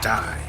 die.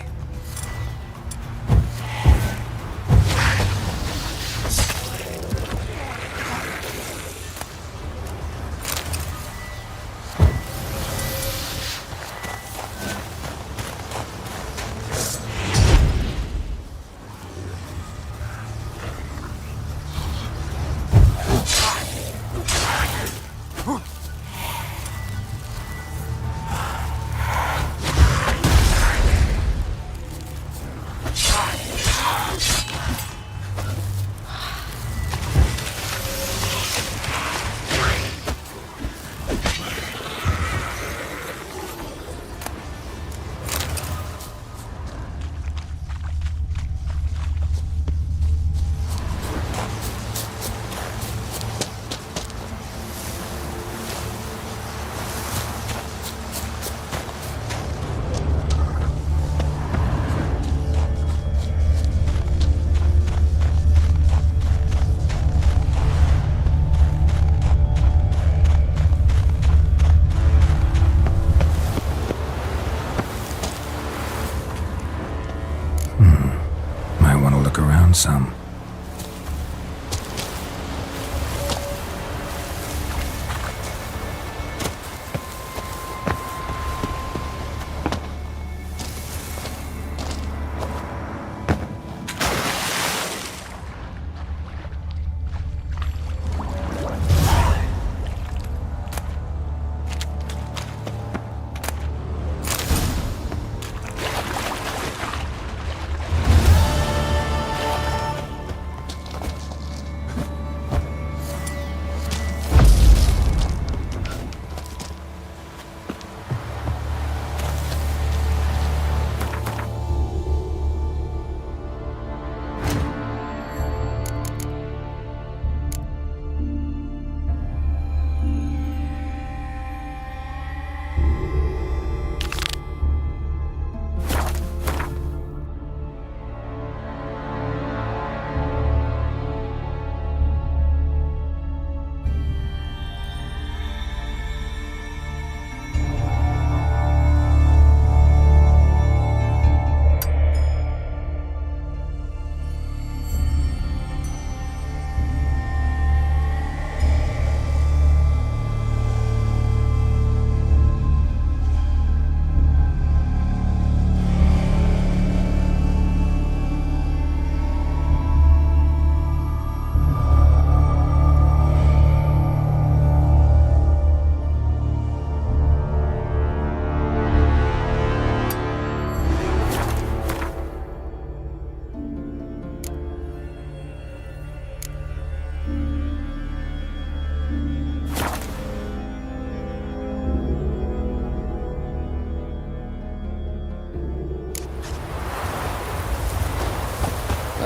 Some.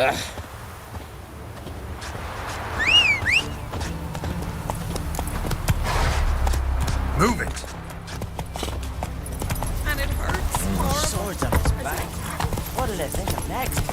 Ugh. Move it! And it hurts. Horrible. Swords on his back. What'll they think of next?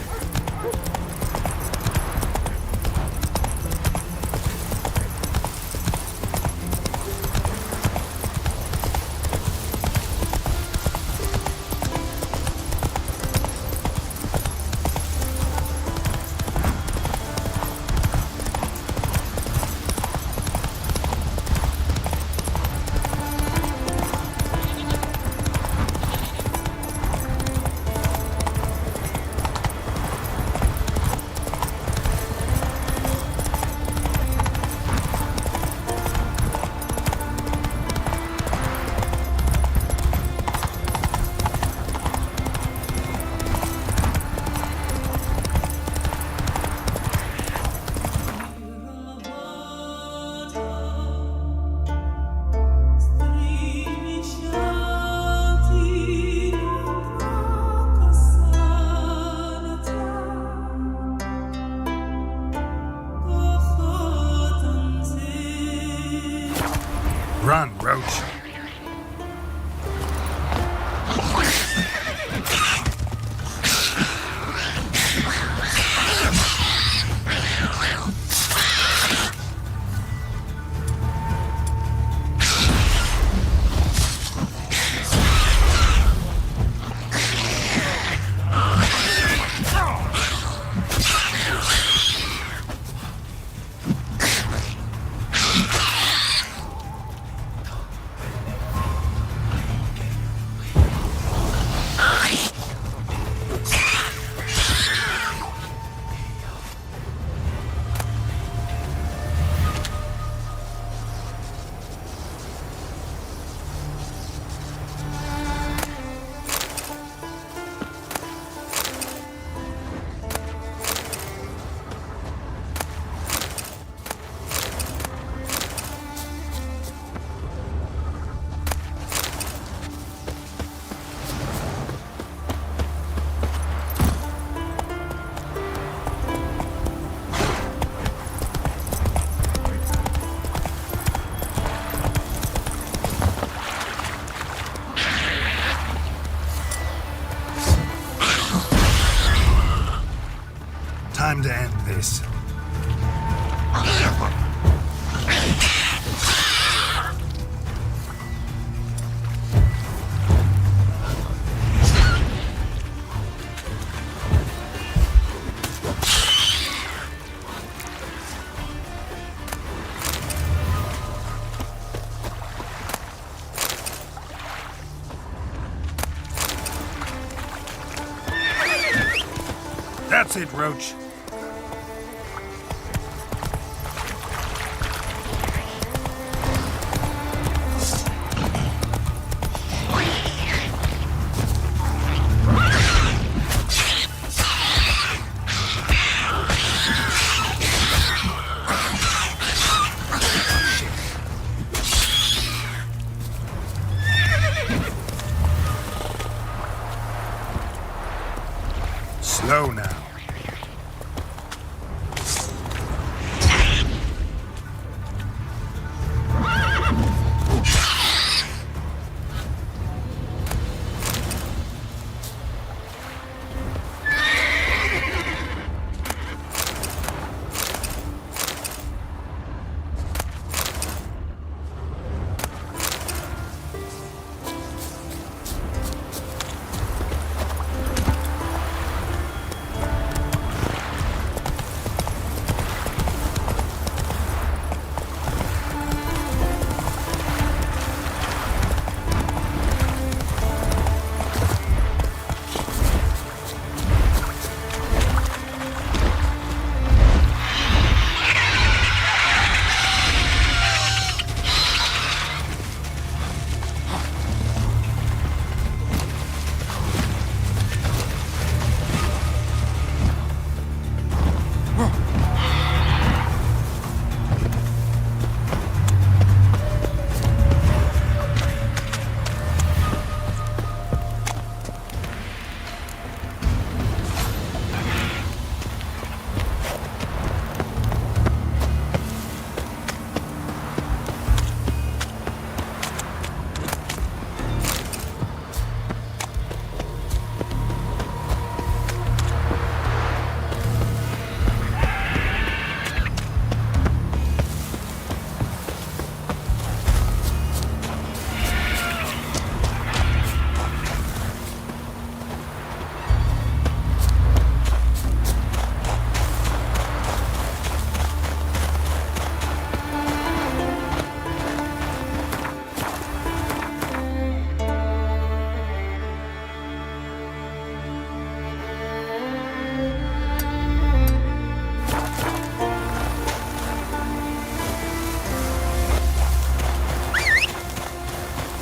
Time to end this. That's it, Roach. Slow now.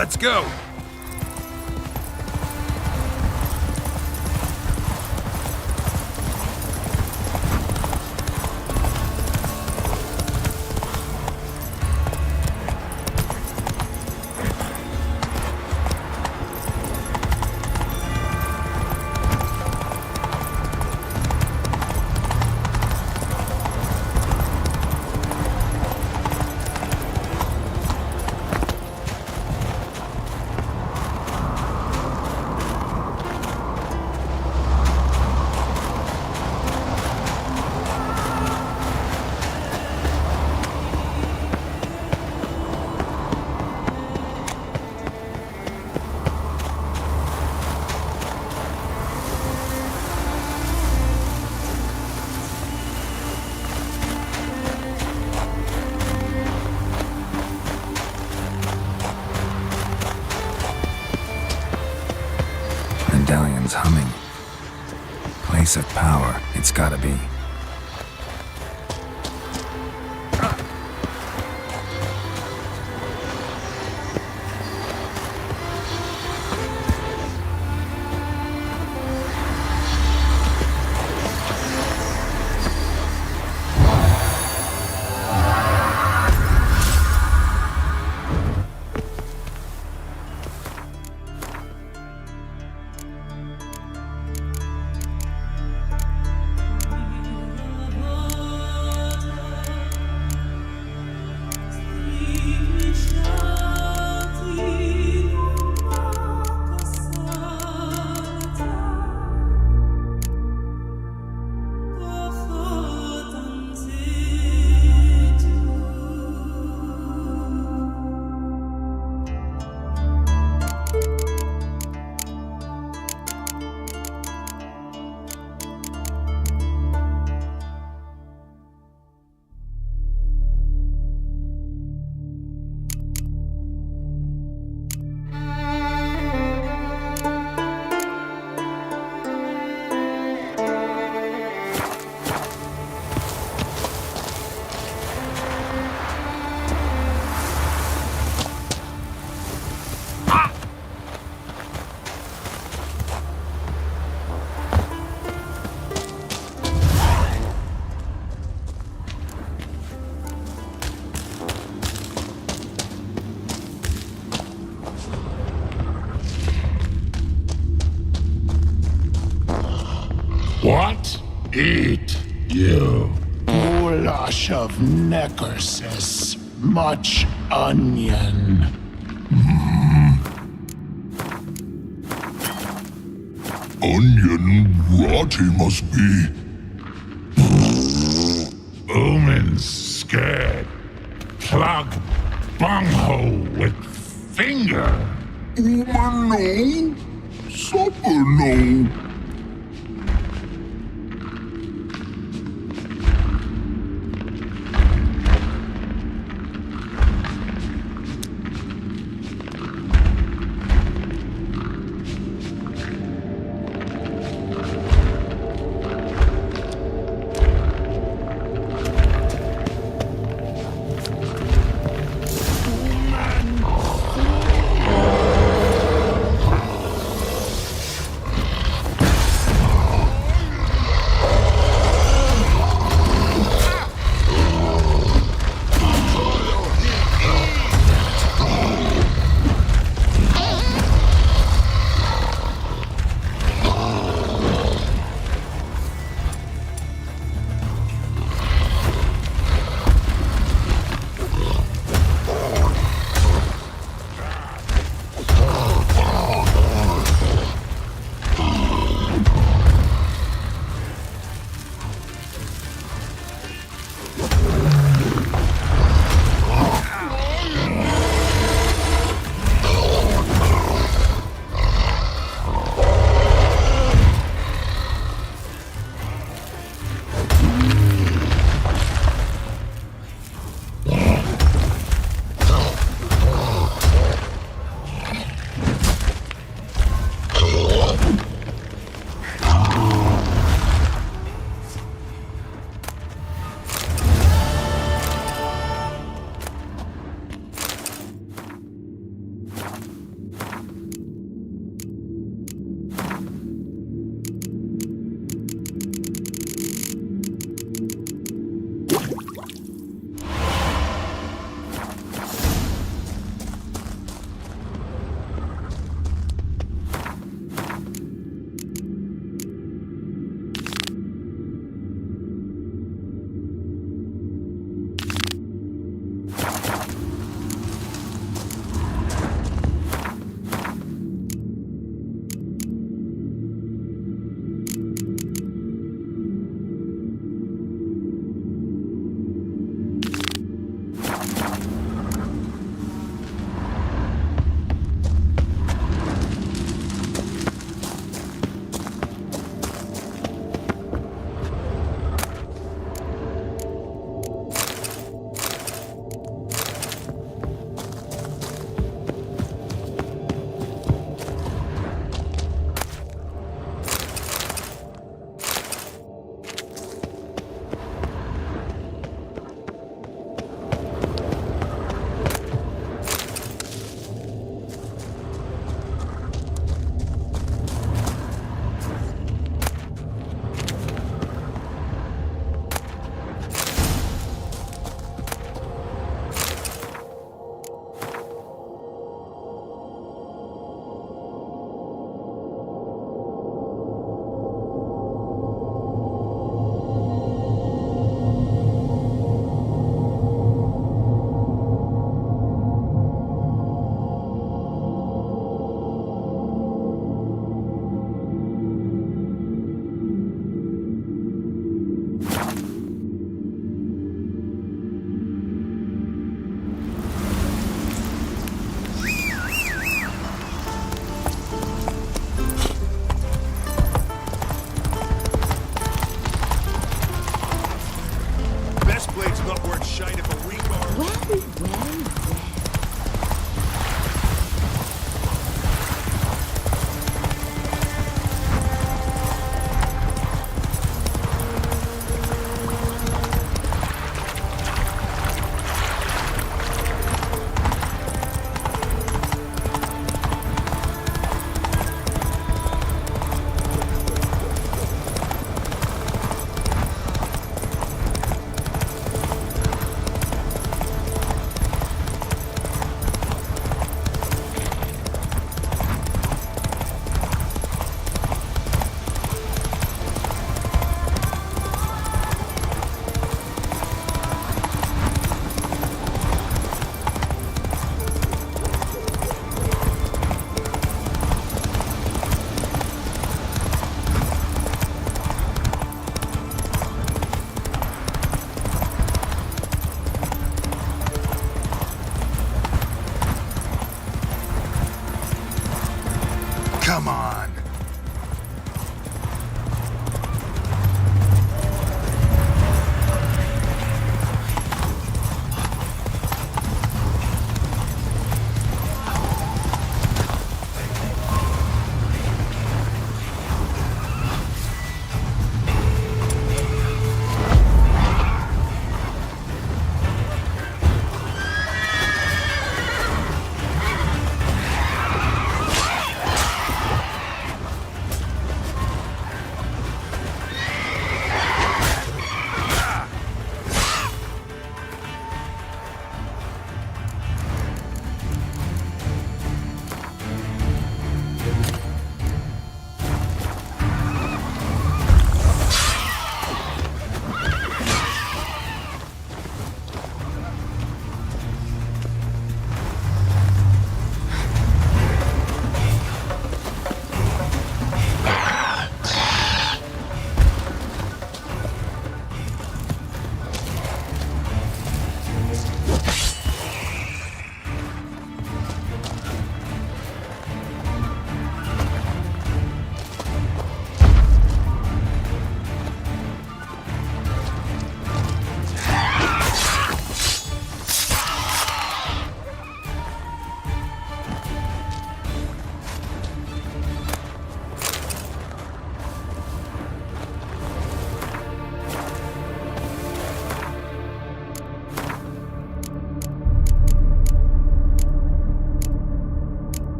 Let's go! Medallion's humming. Place of power, it's gotta be. What? Eat, you. Goulash of necrosis. Much onion. Onion rot he must be. Omen's scared. Plug bunghole with finger. Omen no. Supper no.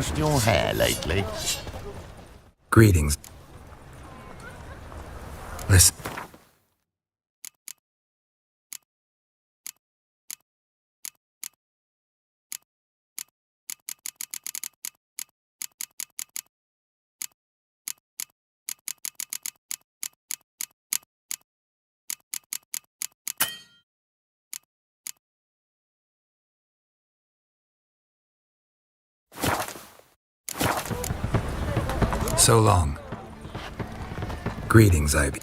brushed your hair lately? Greetings. Listen. So long. Greetings, Ivy.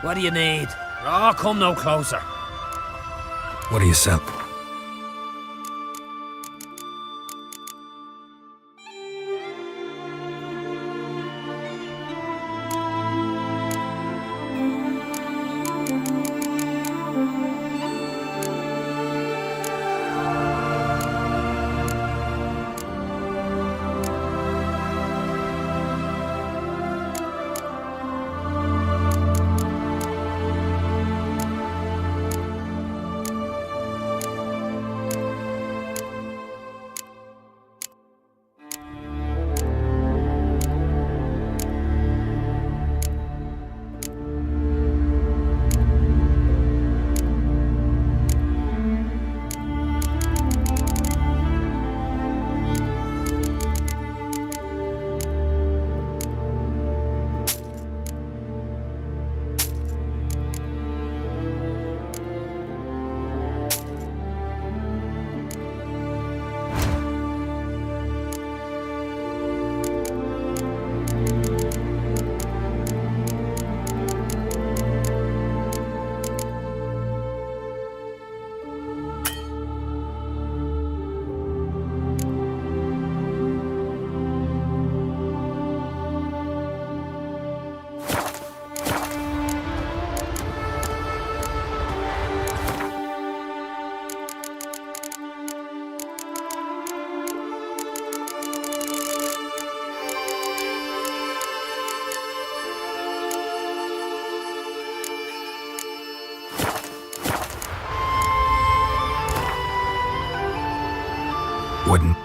What do you need? Oh, come no closer. What do you sell? Wooden.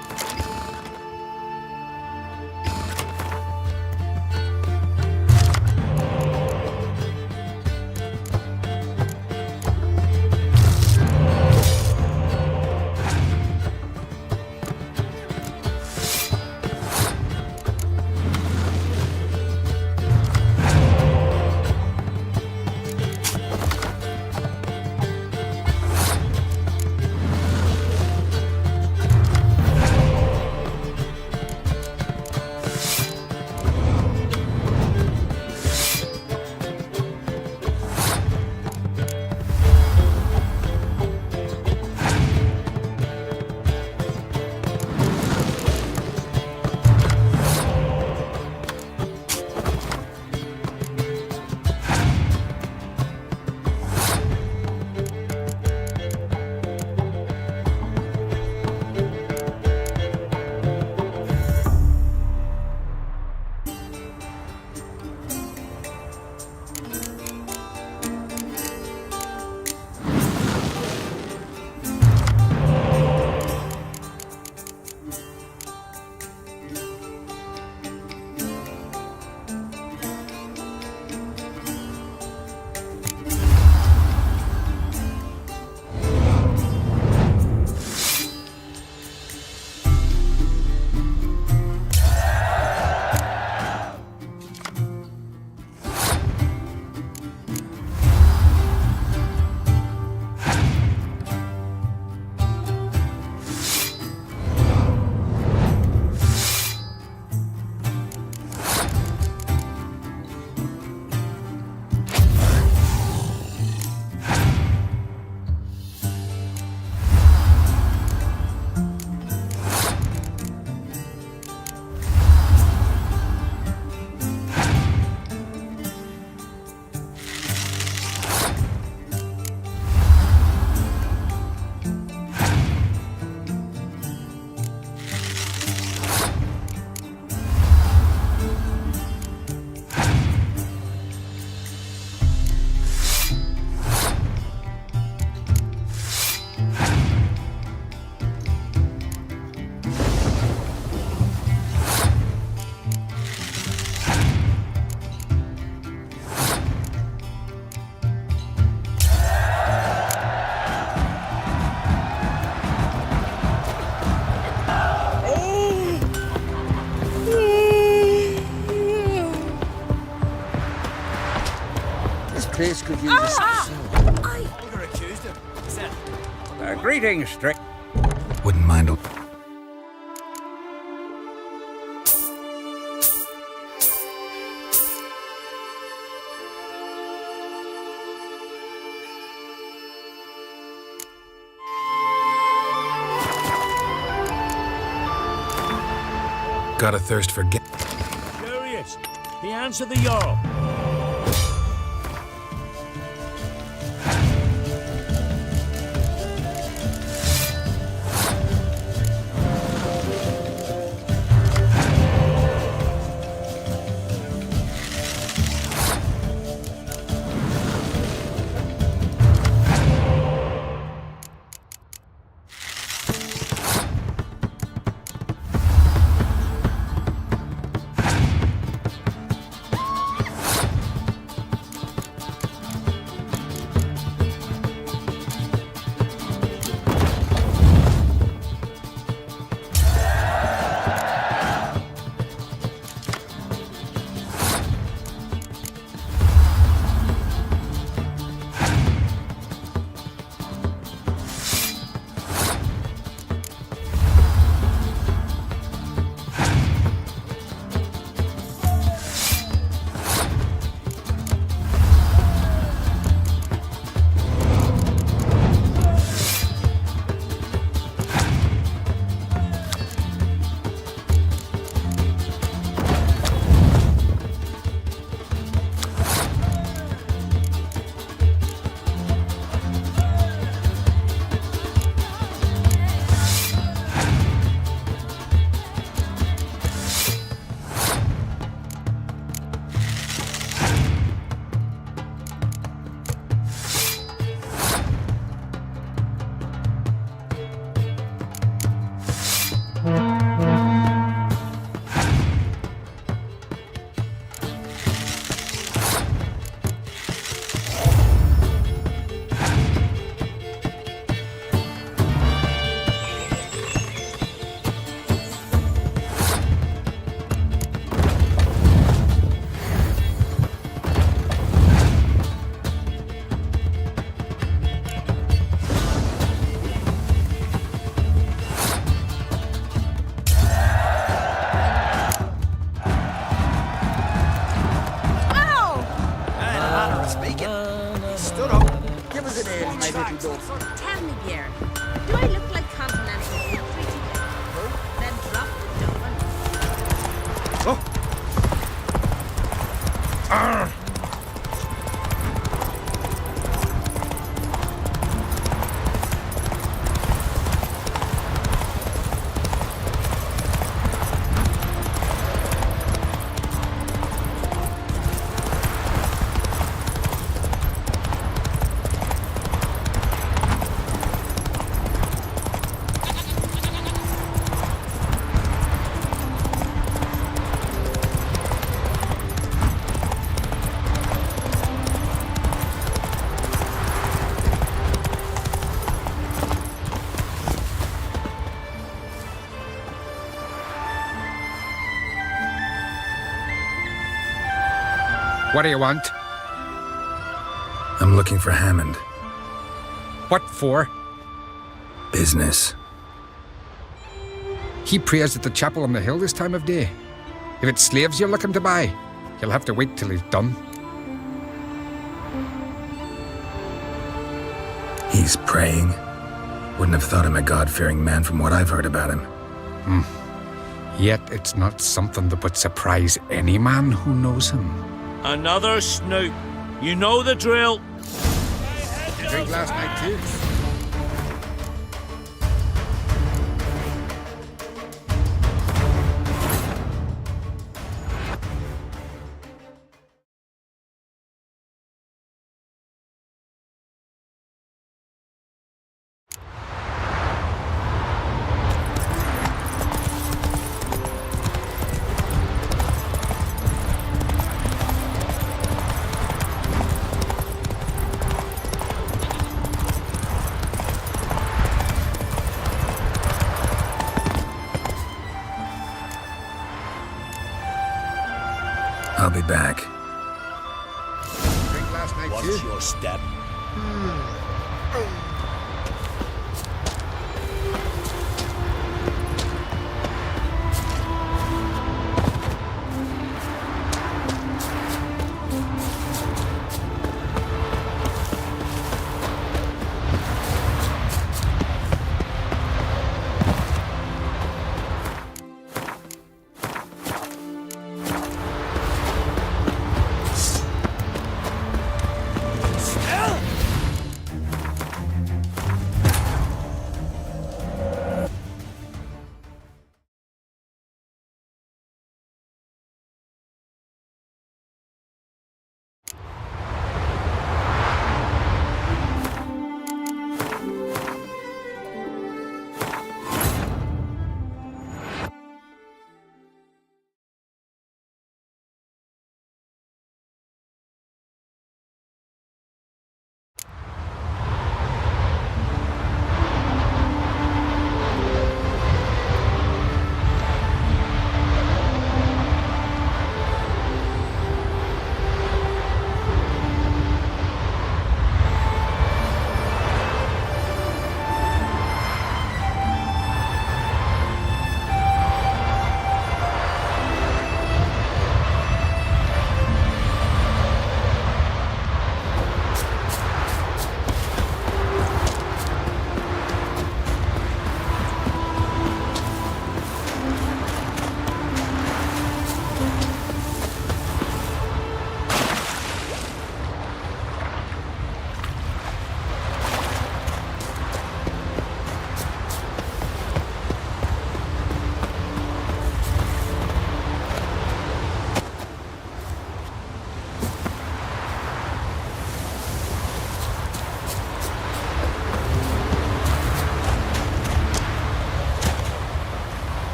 could use a You're accused him. Is that? greetings, Strick. Wouldn't mind a... Got a thirst for Curious. He answered the yaw. Tell me, Pierre, do I look like continental victory today? Then drop the dough. What do you want? I'm looking for Hammond. What for? Business. He prays at the chapel on the hill this time of day. If it's slaves you're looking to buy, you'll have to wait till he's done. He's praying. Wouldn't have thought him a God-fearing man from what I've heard about him. Yet it's not something that would surprise any man who knows him. Another snoop. You know the drill. You drink last night too? I'll be back. Drink last night you. your step.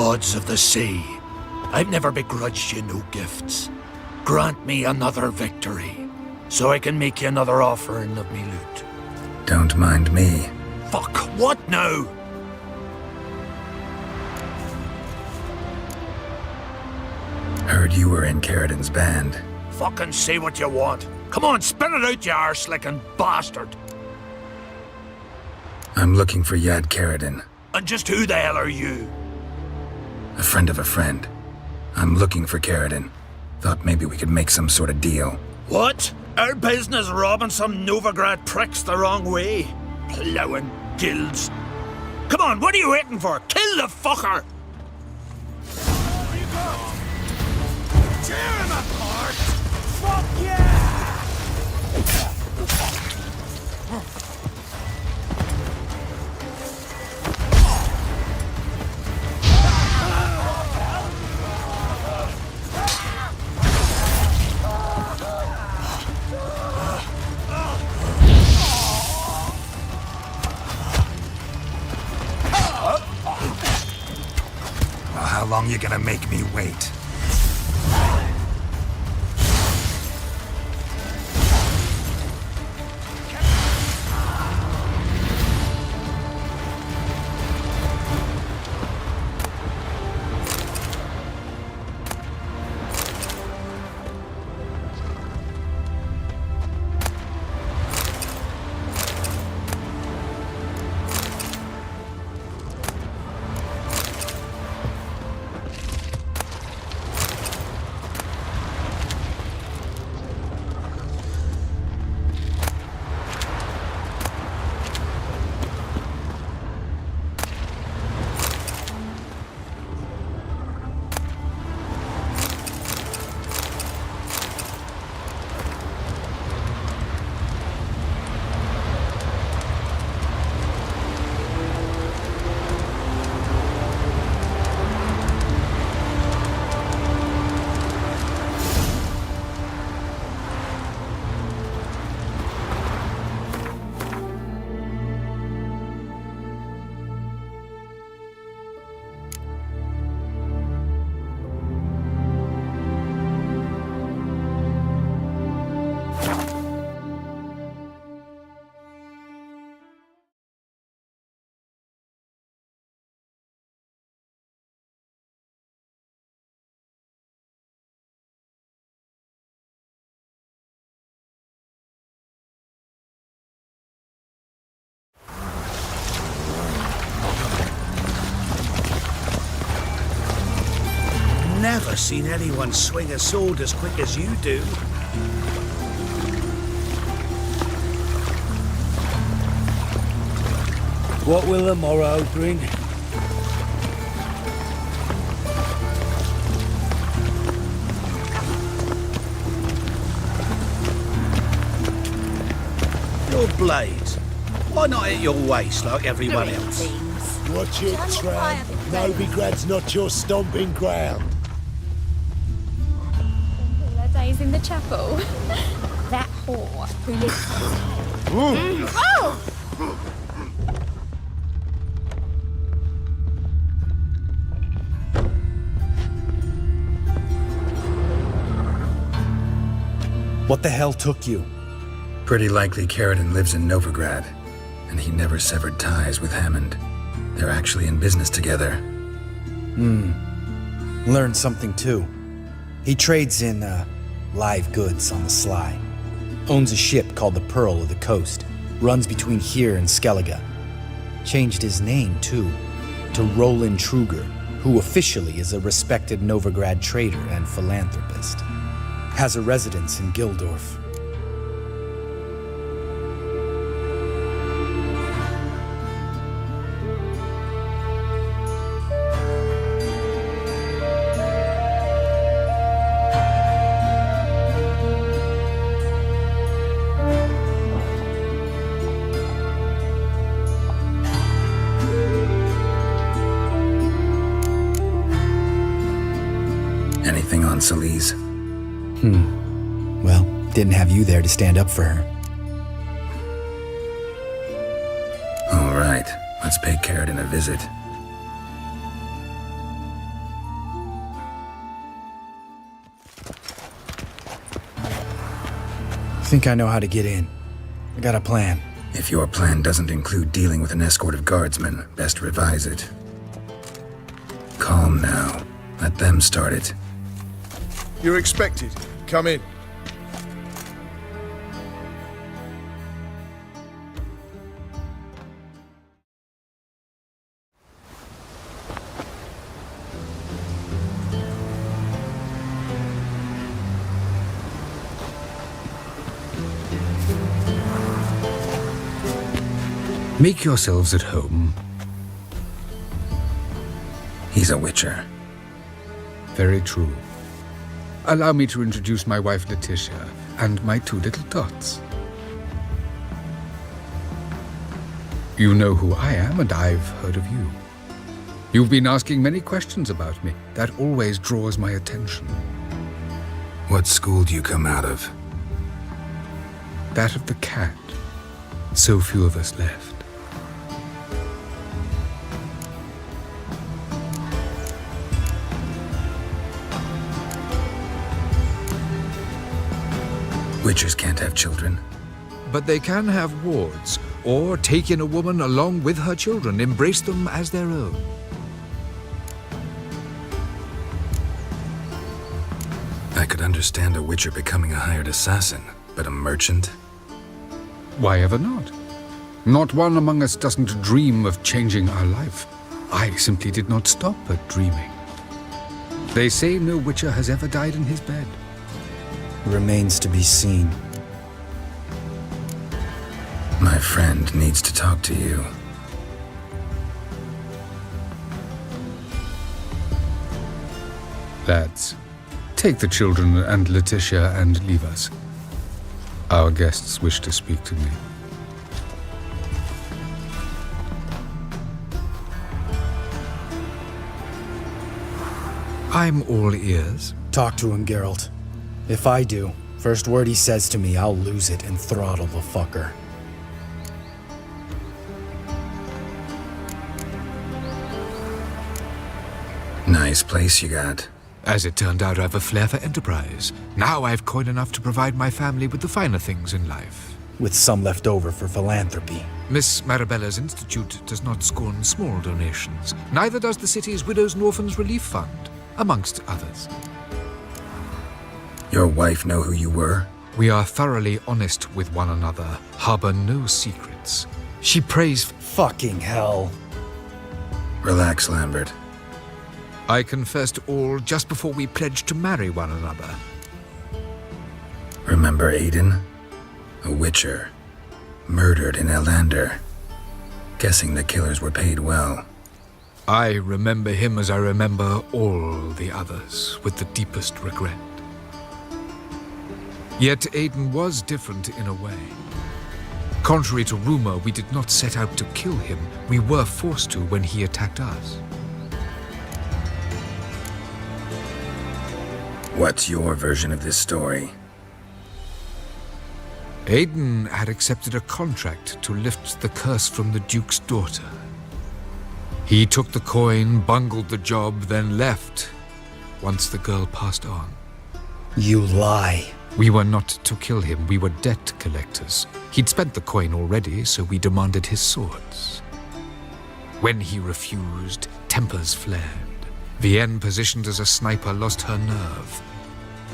Gods of the sea, I've never begrudged you no gifts. Grant me another victory, so I can make you another offering of me loot. Don't mind me. Fuck, what now? Heard you were in Carradin's band. Fucking say what you want. Come on, spit it out, you arse-licking bastard. I'm looking for Yad Carradin, And just who the hell are you? a friend of a friend. I'm looking for Carradin. Thought maybe we could make some sort of deal. What? Our business robbing some Novigrad pricks the wrong way? Plowing guilds. Come on, what are you waiting for? Kill the fucker! Tear him apart! Fuck yeah! Well, how long you gonna make me wait? Never seen anyone swing a sword as quick as you do. What will the morrow bring? Your blade. Why not at your waist like everyone else? Watch it, Tram. Novigrad's not your stomping ground. Their days in the chapel. That whore who lives. Oh! What the hell took you? Pretty likely Carradine lives in Novigrad, and he never severed ties with Hammond. They're actually in business together. Learned something too. He trades in, live goods on the sly. Owns a ship called the Pearl of the Coast. Runs between here and Skellige. Changed his name, too, to Roland Truger, who officially is a respected Novigrad trader and philanthropist. Has a residence in Gildorf. Anything on Celise? Well, didn't have you there to stand up for her. All right, let's pay Carradine a visit. Think I know how to get in. I got a plan. If your plan doesn't include dealing with an escort of guardsmen, best revise it. Calm now. Let them start it. You're expected. Come in. Make yourselves at home. He's a witcher. Very true. Allow me to introduce my wife Letitia and my two little tots. You know who I am, and I've heard of you. You've been asking many questions about me. That always draws my attention. What school do you come out of? That of the cat. So few of us left. Witchers can't have children. But they can have wards, or take in a woman along with her children, embrace them as their own. I could understand a witcher becoming a hired assassin, but a merchant? Why ever not? Not one among us doesn't dream of changing our life. I simply did not stop at dreaming. They say no witcher has ever died in his bed. Remains to be seen. My friend needs to talk to you. Lads, take the children and Letitia and leave us. Our guests wish to speak to me. I'm all ears. Talk to him, Geralt. If I do, first word he says to me, I'll lose it and throttle the fucker. Nice place you got. As it turned out, I've a flair for enterprise. Now I've coin enough to provide my family with the finer things in life. With some left over for philanthropy. Miss Marabella's institute does not scorn small donations. Neither does the city's Widows and Orphans Relief Fund, amongst others. Your wife know who you were? We are thoroughly honest with one another, harbor no secrets. She prays... Fucking hell. Relax, Lambert. I confessed all just before we pledged to marry one another. Remember Aiden? A witcher. Murdered in Elander. Guessing the killers were paid well. I remember him as I remember all the others, with the deepest regret. Yet Aiden was different in a way. Contrary to rumor, we did not set out to kill him. We were forced to when he attacked us. What's your version of this story? Aiden had accepted a contract to lift the curse from the Duke's daughter. He took the coin, bungled the job, then left, once the girl passed on. You lie. We were not to kill him, we were debt collectors. He'd spent the coin already, so we demanded his swords. When he refused, tempers flared. Vienne, positioned as a sniper, lost her nerve.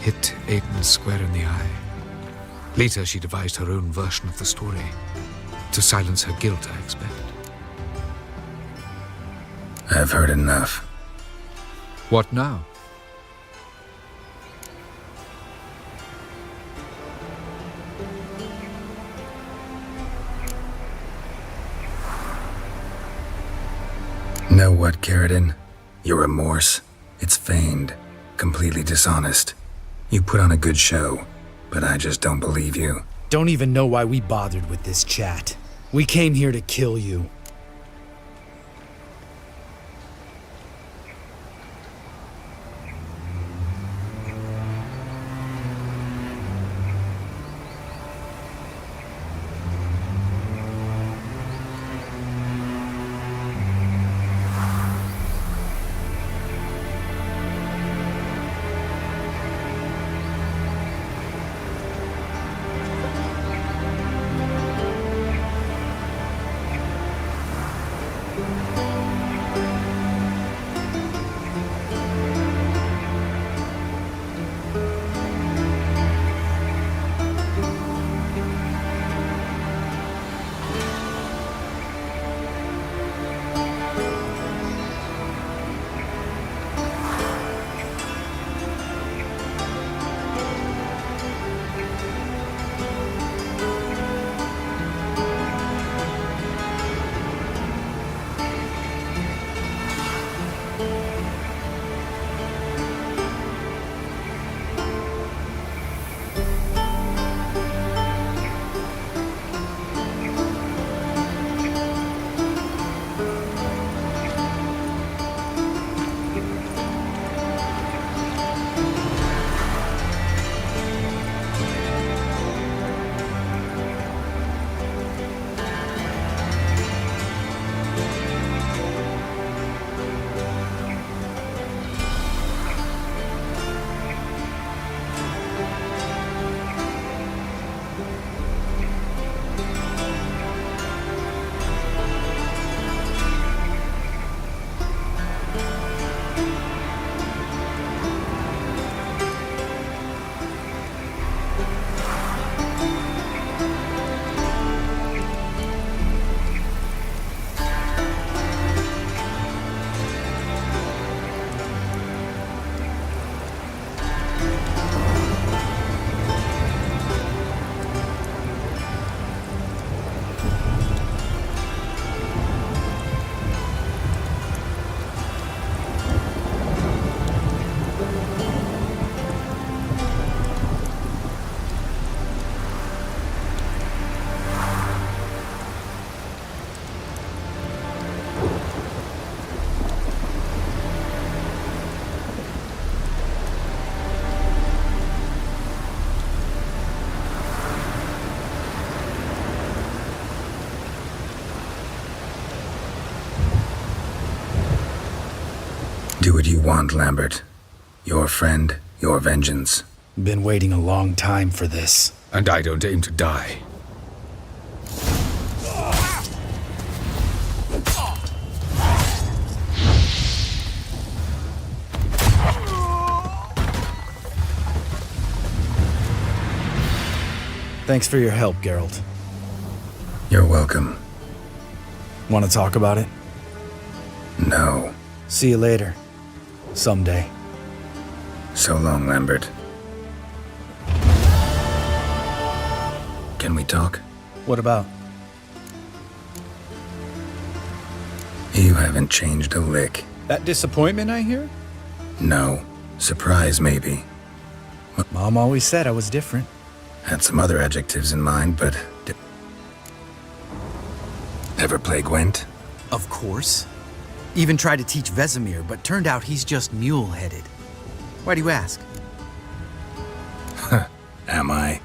Hit Aiden square in the eye. Later, she devised her own version of the story. To silence her guilt, I expect. I've heard enough. What now? Know what, Carradine? Your remorse? It's feigned. Completely dishonest. You put on a good show, but I just don't believe you. Don't even know why we bothered with this chat. We came here to kill you. do you want, Lambert? Your friend, your vengeance. Been waiting a long time for this. And I don't aim to die. Thanks for your help, Geralt. You're welcome. Want to talk about it? No. See you later. Someday. So long, Lambert. Can we talk? What about? You haven't changed a lick. That disappointment I hear? No. Surprise, maybe. Mom always said I was different. Had some other adjectives in mind, but... Ever play Gwent? Of course. Even tried to teach Vesemir, but turned out he's just mule-headed. Why do you ask? Am I?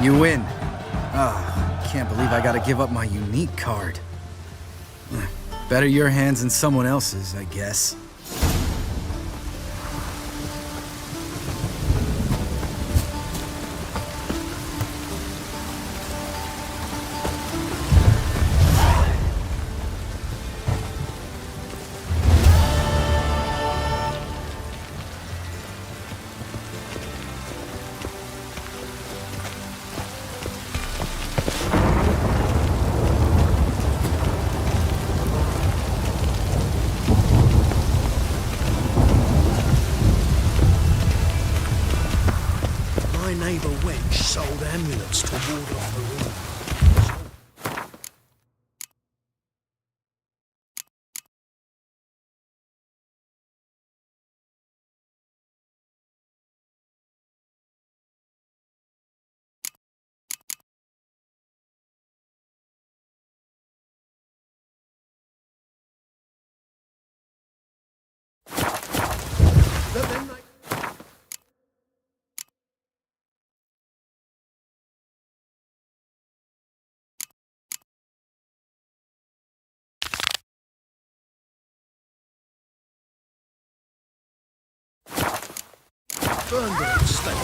You win. Can't believe I gotta give up my unique card. Better your hands than someone else's, I guess. Burn the stake.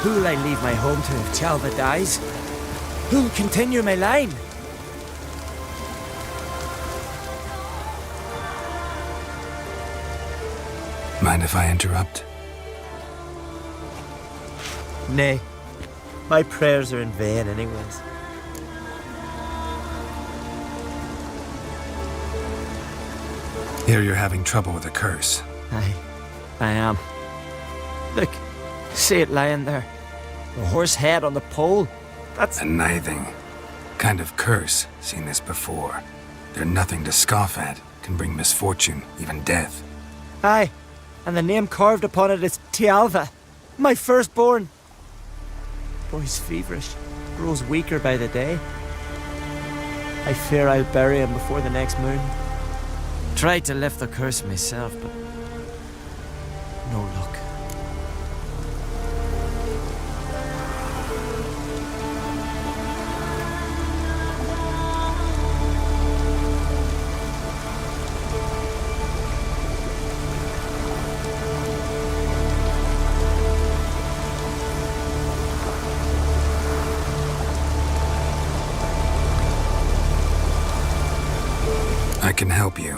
Who'll I leave my home to if Talva dies? Who'll continue my line? Mind if I interrupt? Nay. My prayers are in vain anyways. Hear you're having trouble with a curse. I am. Look, see it lying there. The horse head on the pole. That's... A nithing. Kind of curse. Seen this before. They're nothing to scoff at. Can bring misfortune, even death. Aye, and the name carved upon it is Tialva, my firstborn. Boy's feverish, grows weaker by the day. I fear I'll bury him before the next moon. Tried to lift the curse myself, but no luck. I can help you,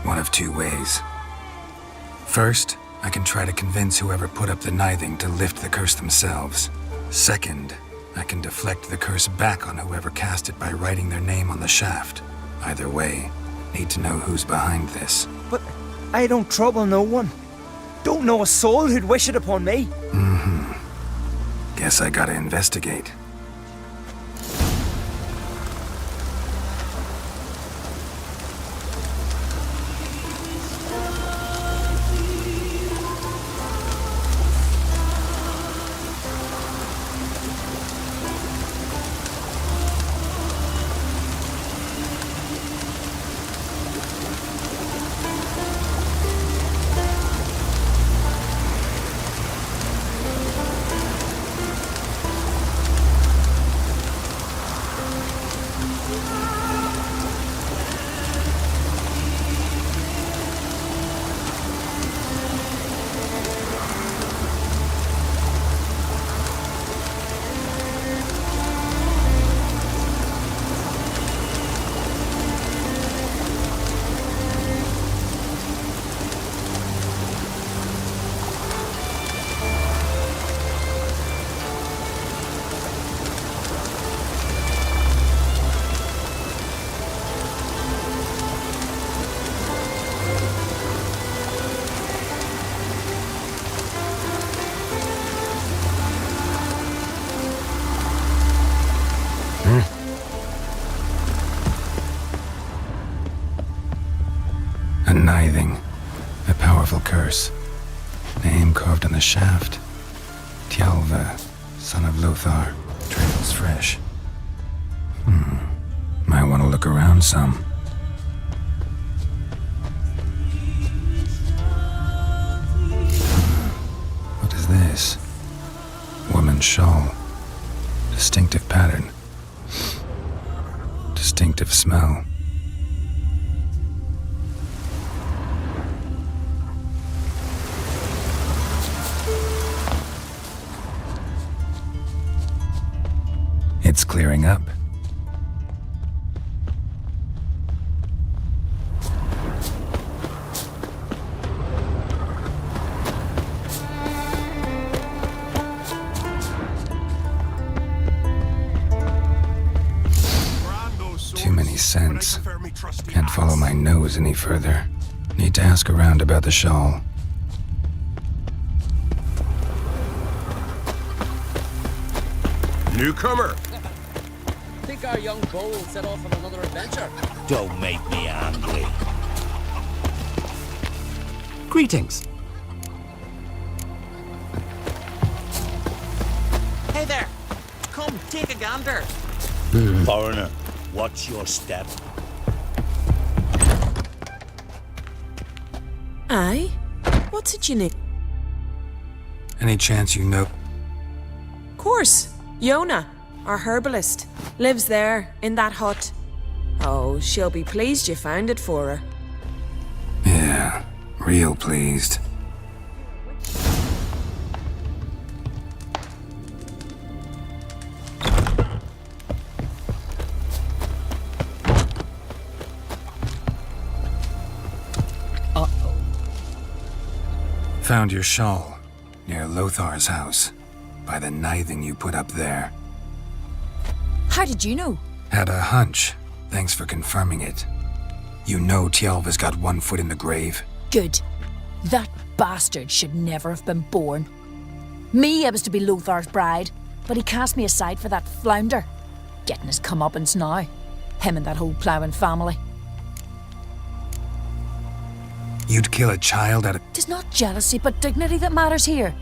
one of two ways. First, I can try to convince whoever put up the nithing to lift the curse themselves. Second, I can deflect the curse back on whoever cast it by writing their name on the shaft. Either way, need to know who's behind this. But I don't trouble no one. Don't know a soul who'd wish it upon me. Guess I gotta investigate. the shaft. Tjalva, son of Lothar, trails fresh. Might want to look around some. What is this? Woman's shawl. Distinctive pattern. Distinctive smell. It's clearing up. Too many scents. Can't follow my nose any further. Need to ask around about the shawl. Newcomer! Think our young bull will set off on another adventure? Don't make me angry. Greetings. Hey there! Come, take a gander. Foreigner, what's your step? Aye? What's it you need? Any chance you know? Course. Yona, our herbalist, lives there, in that hut. Oh, she'll be pleased you found it for her. Yeah, real pleased. Found your shawl near Lothar's house, by the nithing you put up there. How did you know? Had a hunch. Thanks for confirming it. You know Tjalva's got one foot in the grave. Good. That bastard should never have been born. Me, I was to be Lothar's bride, but he cast me aside for that flounder. Getting his comeuppance now. Him and that whole ploughing family. You'd kill a child out of... Tis not jealousy, but dignity that matters here.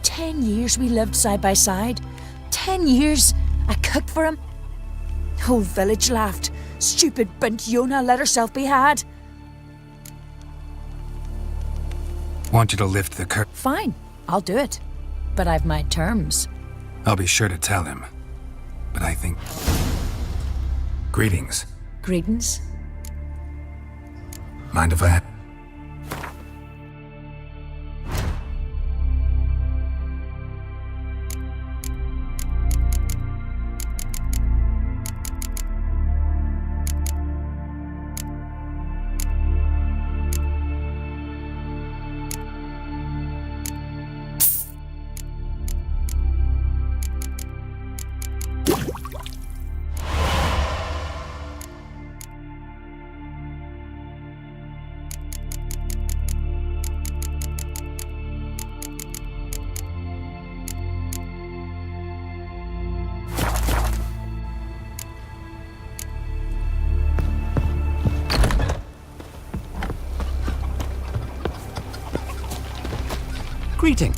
10 years we lived side by side. 10 years I cooked for him. Whole village laughed. Stupid bint Yona let herself be had. Want you to lift the curtain. Fine, I'll do it. But I've my terms. I'll be sure to tell him. But I think... Greetings. Greetings. Mind if I... Greeting.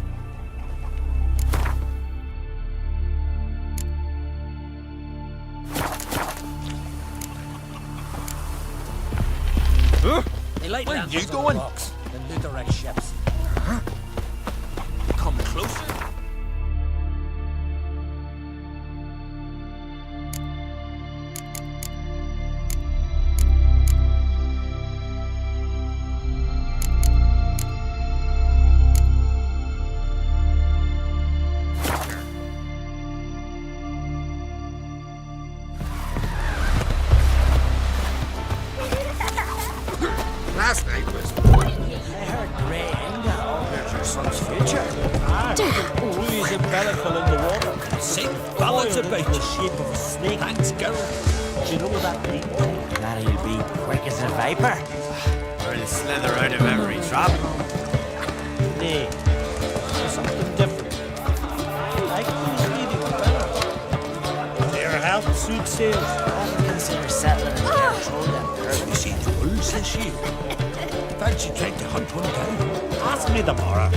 They light Where lamps you on the going? rocks, then Lutherite ships. Come closer. Last night was... I heard Grey Inga altered your son's future. He's a bellicle in the water. Sing ballads about the shape of a snake. Thanks, girl. Do you know that name? That he'll be quick as a viper. Or he'll slither out of every trap. Nay, something different. I like these reading better. Their health suits sails. I consider settling in their control them. You see trolls this year? Fancy trying to hunt one down? Ask me tomorrow.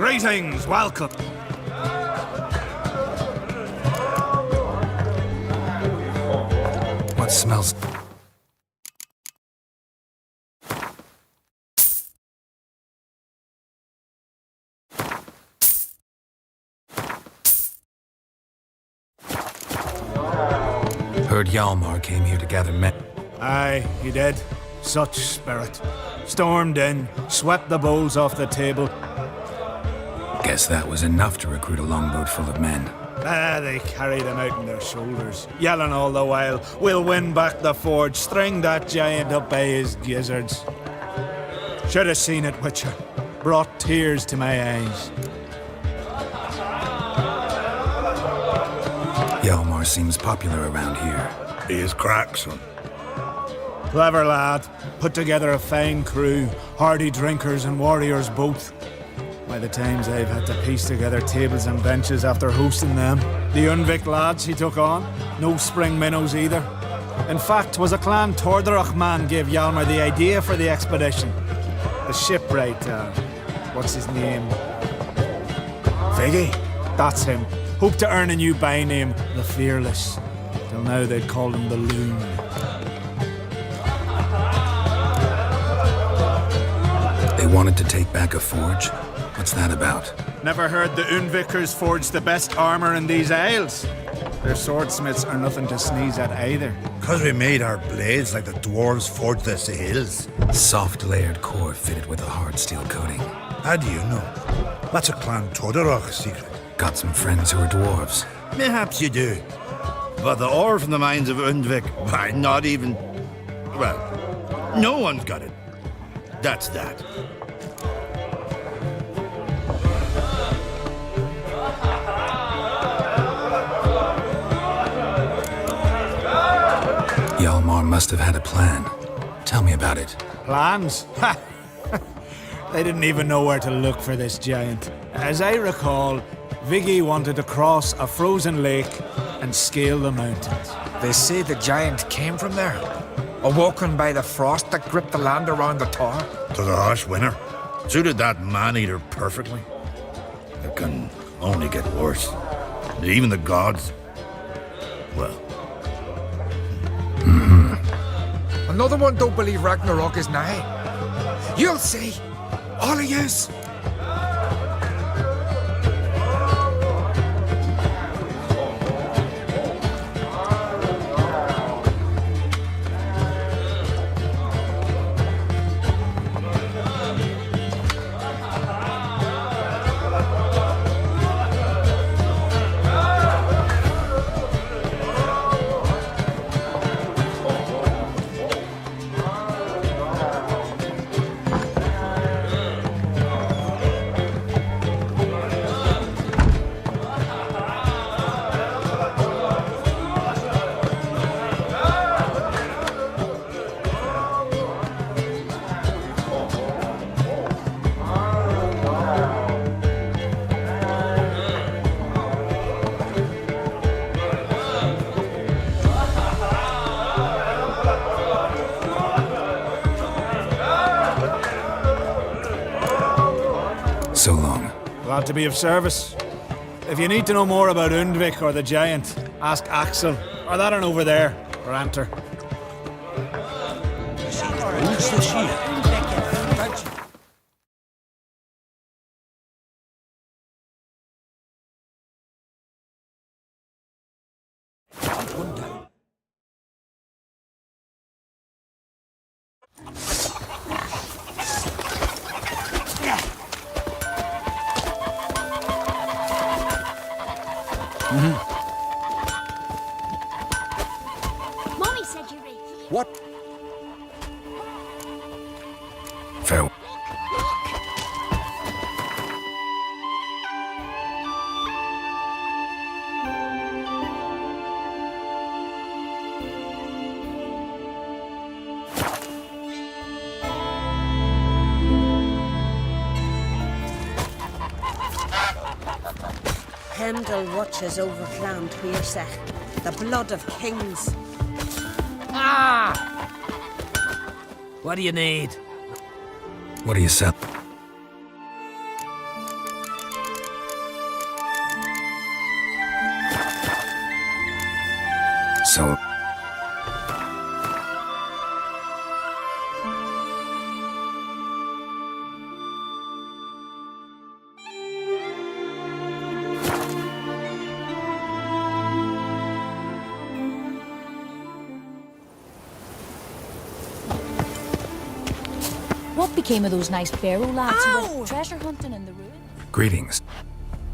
Greetings, welcome. What smells? Heard Hjalmar came here to gather men. Aye, he did. Such spirit. Stormed in, swept the bowls off the table. Guess that was enough to recruit a longboat full of men. They carried him out on their shoulders, yelling all the while, "We'll win back the forge, string that giant up by his gizzards." Should have seen it, Witcher. Brought tears to my eyes. Hjalmar seems popular around here. He is crack, son. Clever lad. Put together a fine crew, hardy drinkers and warriors both. By the times I've had to piece together tables and benches after hosting them. The Unvik lads he took on, no spring minnows either. In fact, 'twas a clan Tordarach man gave Hjalmar the idea for the expedition. The shipwright, what's his name? Viggy? That's him. Hoped to earn a new byname, the Fearless. Till now they'd called him the Loon. They wanted to take back a forge? What's that about? Never heard the Unvikers forged the best armor in these isles. Their swordsmiths are nothing to sneeze at either. 'Cause we made our blades like the dwarves forged their sails. Soft layered core fitted with a hard steel coating. How do you know? That's a Clan Tordarach secret. Got some friends who are dwarves. Mayhaps you do. But the ore from the mines of Undvik, why, not even... Well, no one's got it. That's that. Hjalmar must have had a plan. Tell me about it. Plans? Ha! They didn't even know where to look for this giant. As I recall, Viggy wanted to cross a frozen lake and scale the mountains. They say the giant came from there, awoken by the frost that gripped the land around the tower. To the harsh winter. Suited that man-eater perfectly. It can only get worse. Even the gods... well... Another one don't believe Ragnarok is nigh. You'll see. All of yous. So long. Glad to be of service. If you need to know more about Undvik or the giant, ask Axel, or that one over there, or Anter. Mommy said you're ready. What? Farewell. Pendle watches over Clan Tuirsech, the blood of kings. Ah! What do you need? What do you sell? so... What became of those nice Barrow lads who went treasure hunting in the ruins? Greetings.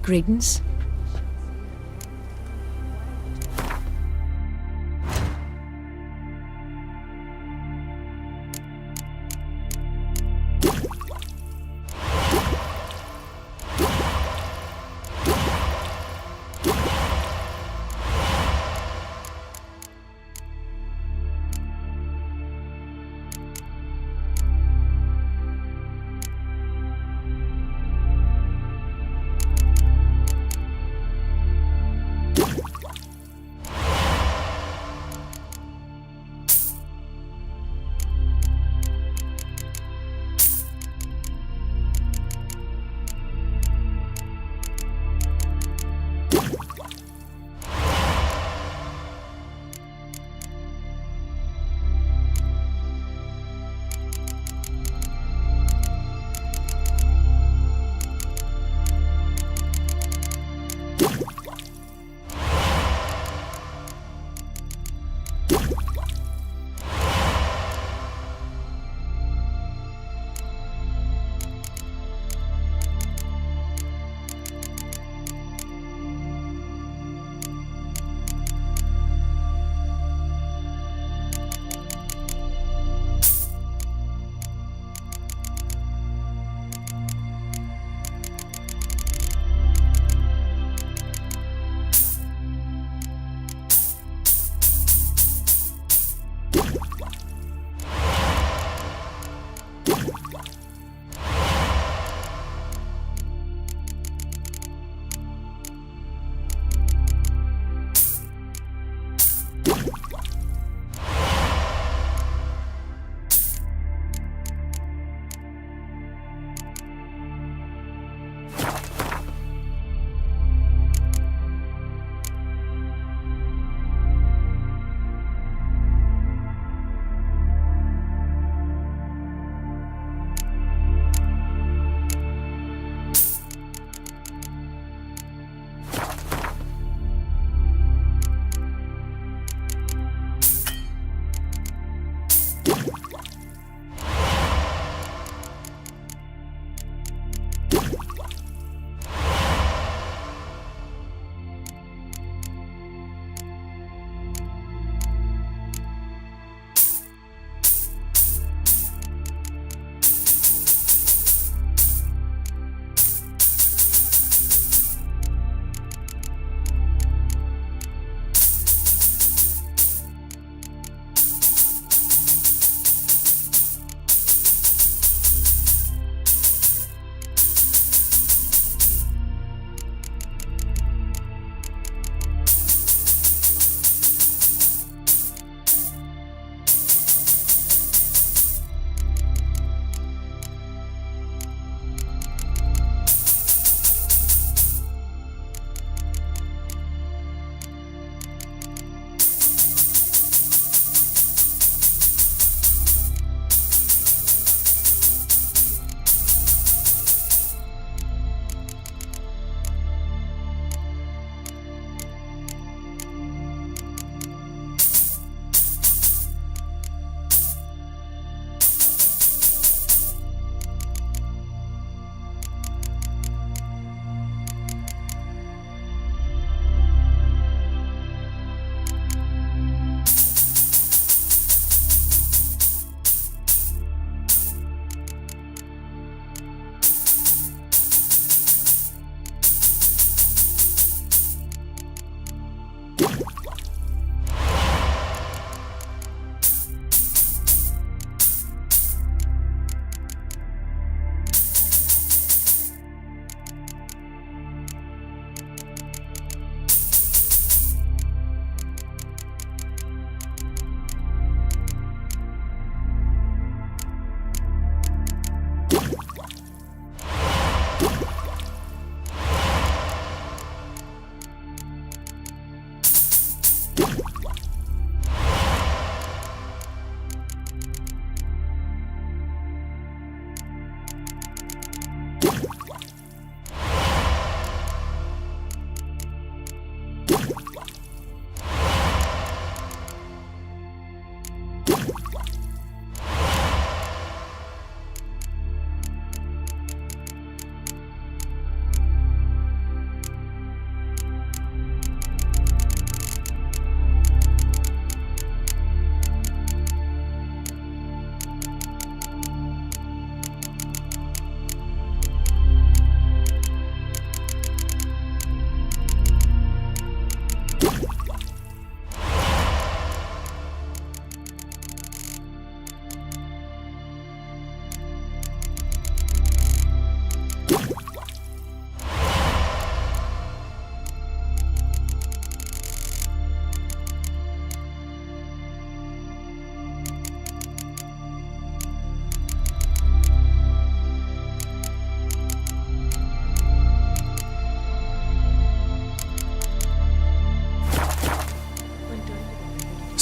Greetings.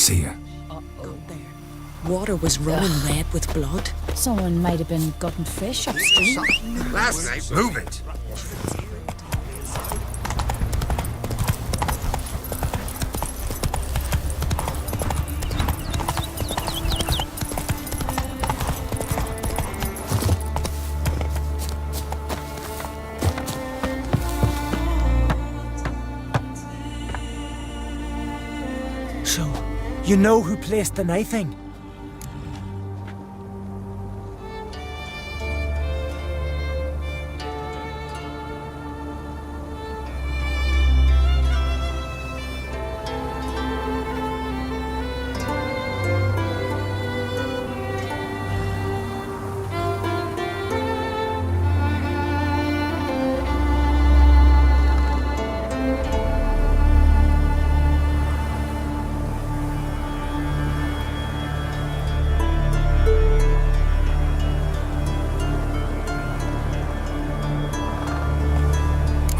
see you. Got there. Water was running red with blood. Someone might have been gutting fish upstream. Last night. Move it! So, you know who placed the knifing?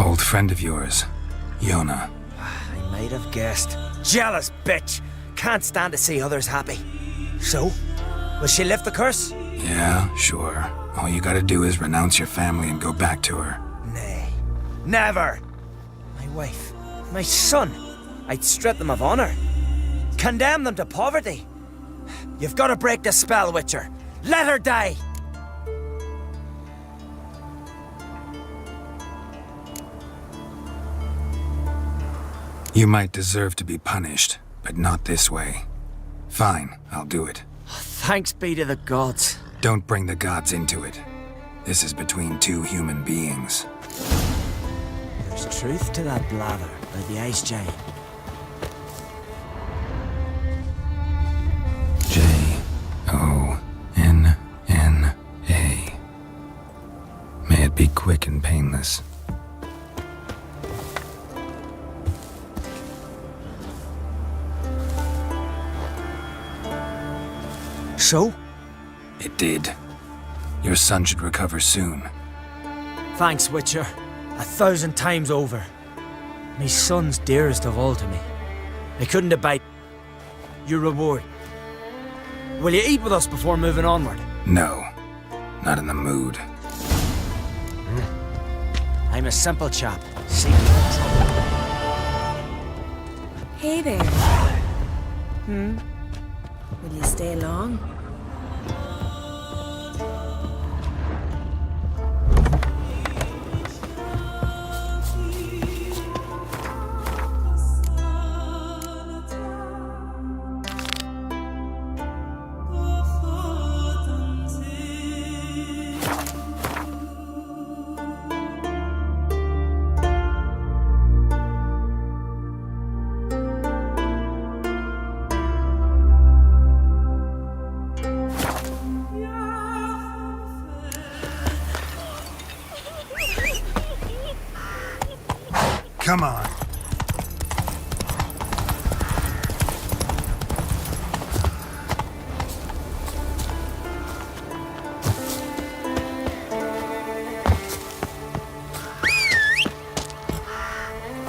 Old friend of yours, Yona. I might have guessed. Jealous bitch! Can't stand to see others happy. So, will she lift the curse? Yeah, sure. All you gotta do is renounce your family and go back to her. Nay. Never! My wife, my son. I'd strip them of honor. Condemn them to poverty. You've got to break the spell, Witcher. Let her die! You might deserve to be punished, but not this way. Fine, I'll do it. Thanks be to the gods. Don't bring the gods into it. This is between two human beings. There's truth to that blather by the Ice Giant. J-O-N-N-A. May it be quick and painless. So? It did. Your son should recover soon. Thanks, Witcher. 1,000 times over. My son's dearest of all to me. I couldn't abide your reward. Will you eat with us before moving onward? No, not in the mood. I'm a simple chap, seeking no trouble. Hey there. Will you stay long? Come on.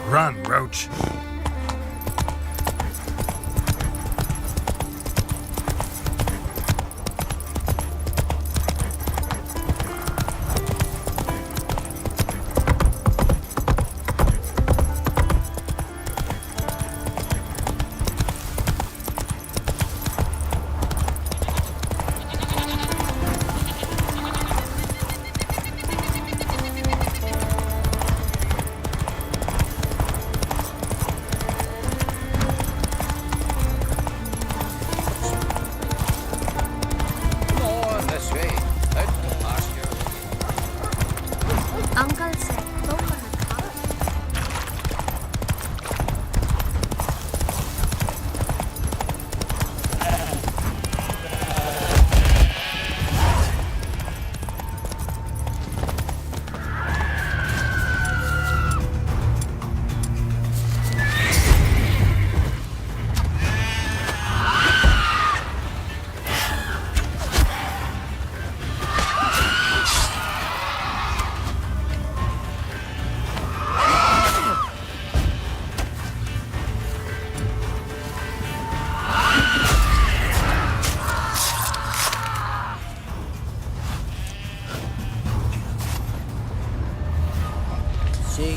Run, Roach.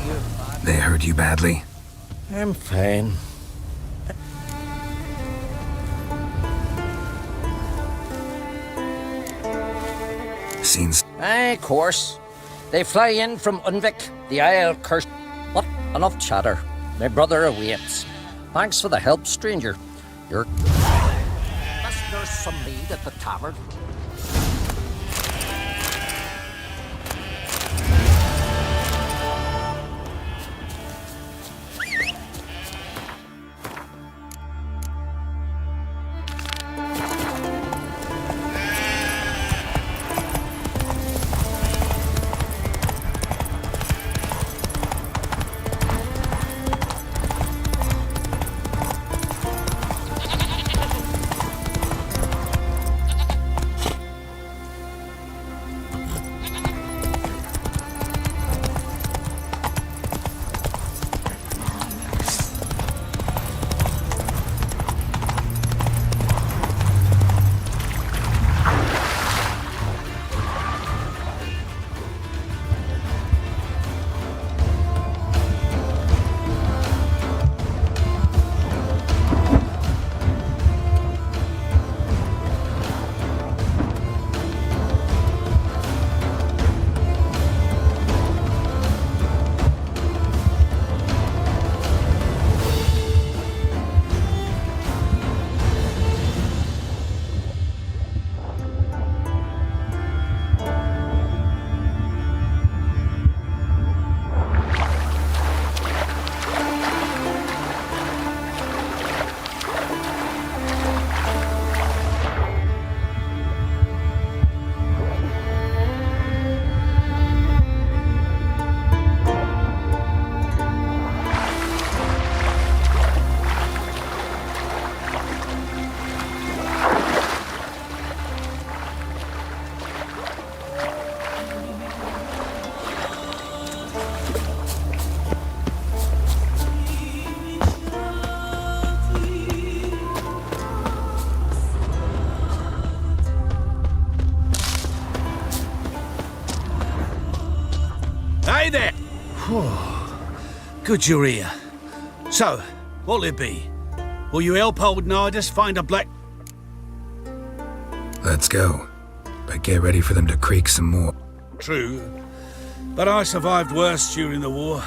you're... They hurt you badly? I'm fine. Scenes. Aye, course. They fly in from Unvik, the Isle cursed. What? Enough chatter. My brother awaits. Thanks for the help, stranger. You're... There's some mead at the tavern. Hey there! Good you're here. So, what'll it be? Will you help old Nidus find a black... Let's go. But get ready for them to creak some more. True. But I survived worse during the war.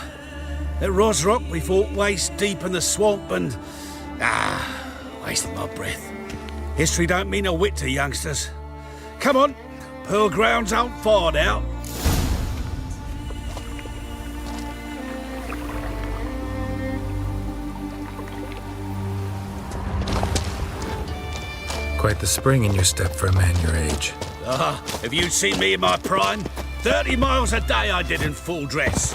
At Rosrock, we fought waist deep in the swamp and... wasted my breath. History don't mean a whit to youngsters. Come on, Pearl Grounds aren't far now. Quite the spring in your step for a man your age. If you'd seen me in my prime, 30 miles a day I did in full dress.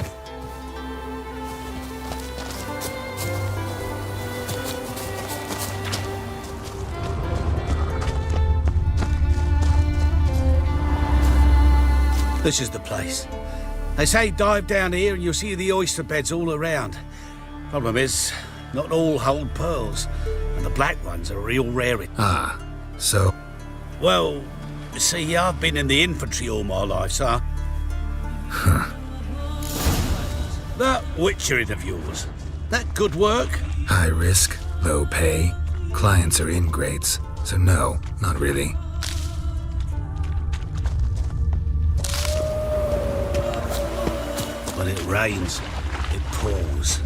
This is the place. They say dive down here and you'll see the oyster beds all around. Problem is, not all hold pearls, and the black ones are a real rarity. So? Well, you see, I've been in the infantry all my life, sir. That witchering of yours, that good work? High risk, low pay. Clients are ingrates, so no, not really. When it rains, it pours.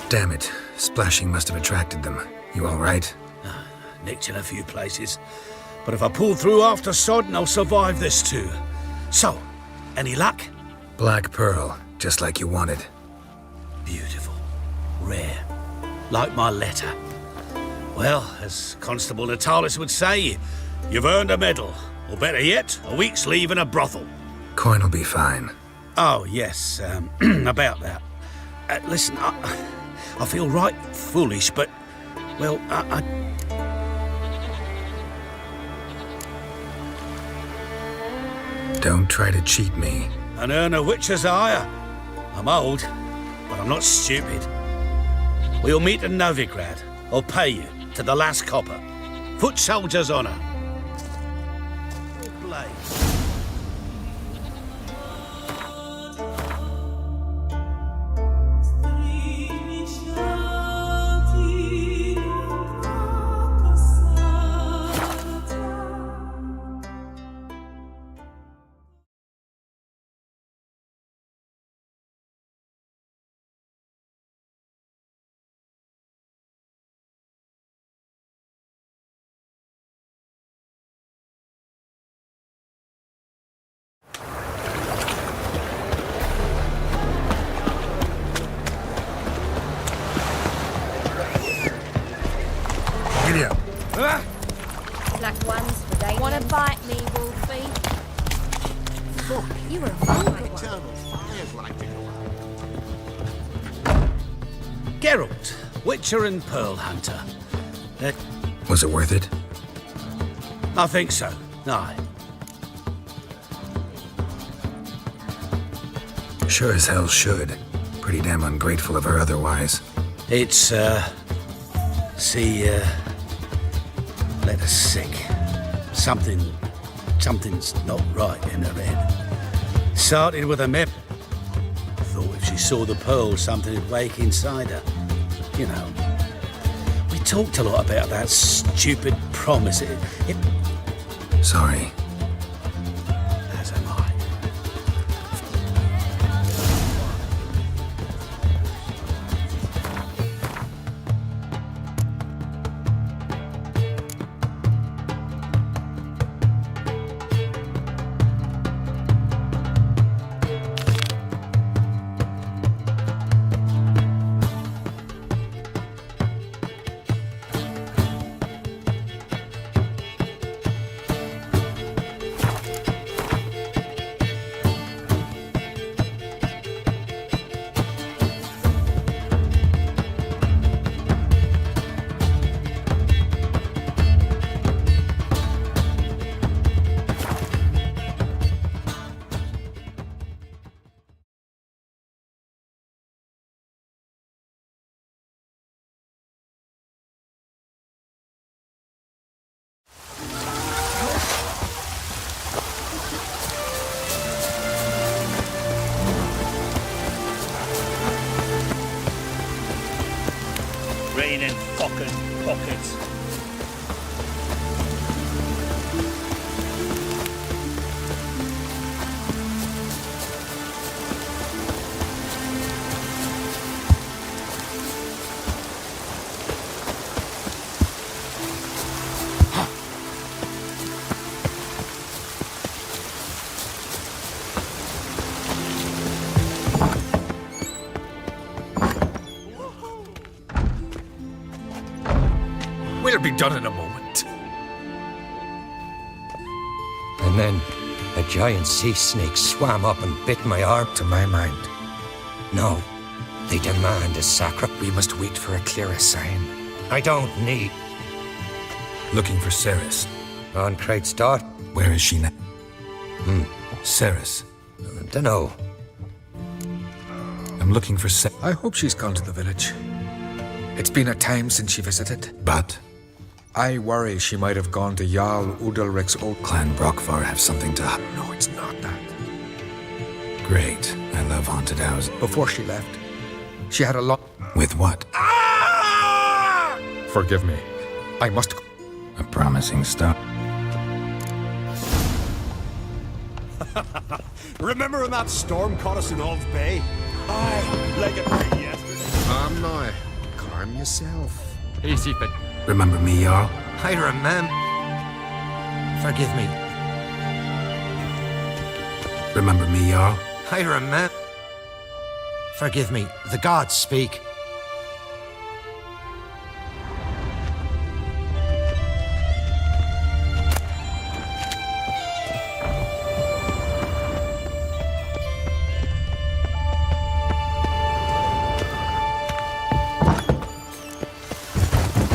Damn it. Splashing must have attracted them. You all right? Nicked in a few places. But if I pull through after Sodden, I'll survive this too. So, any luck? Black pearl, just like you wanted. Beautiful. Rare. Like my letter. Well, as Constable Natalis would say, you've earned a medal. Or better yet, a week's leave in a brothel. Coin will be fine. Oh, yes, about that. Listen, I feel right foolish, but, well, Don't try to cheat me. An earner witcher's ire. I'm old, but I'm not stupid. We'll meet in Novigrad. I'll pay you to the last copper. Foot soldier's honour. Giddy up. Black ones for dating. Wanna bite me, Wolfie? You were a vulgar one. Geralt, Witcher and Pearl Hunter. Was it worth it? I think so. Aye. Sure as hell should. Pretty damn ungrateful of her otherwise. It's, let us sick. Something's not right in her head. Started with a mip. Thought if she saw the pearl, something would wake inside her. You know. We talked a lot about that stupid promise. Sorry. As am I. Raining fucking pockets. We'll be done in a moment. And then a giant sea snake swam up and bit my arm. To my mind, No, they demand a sacrifice. we must wait for a clearer sign. I don't need. Looking for Ceres. On Craig's start? Where is she now? Ceres. Dunno. I'm looking for I hope she's gone to the village. It's been a time since she visited. But I worry she might have gone to Jarl Udalric's old Clan Brockvar have something to... No, it's not that. Great. I love haunted houses. Before she left, she had a lot... With what? Forgive me. I must... A promising start. Remember when that storm caught us in Old Bay? Aye, like it rained yesterday. Calm now. Calm yourself. Easy, but Remember me, Jarl? I remember. Forgive me. Remember me, Jarl? I remember. Forgive me. The gods speak.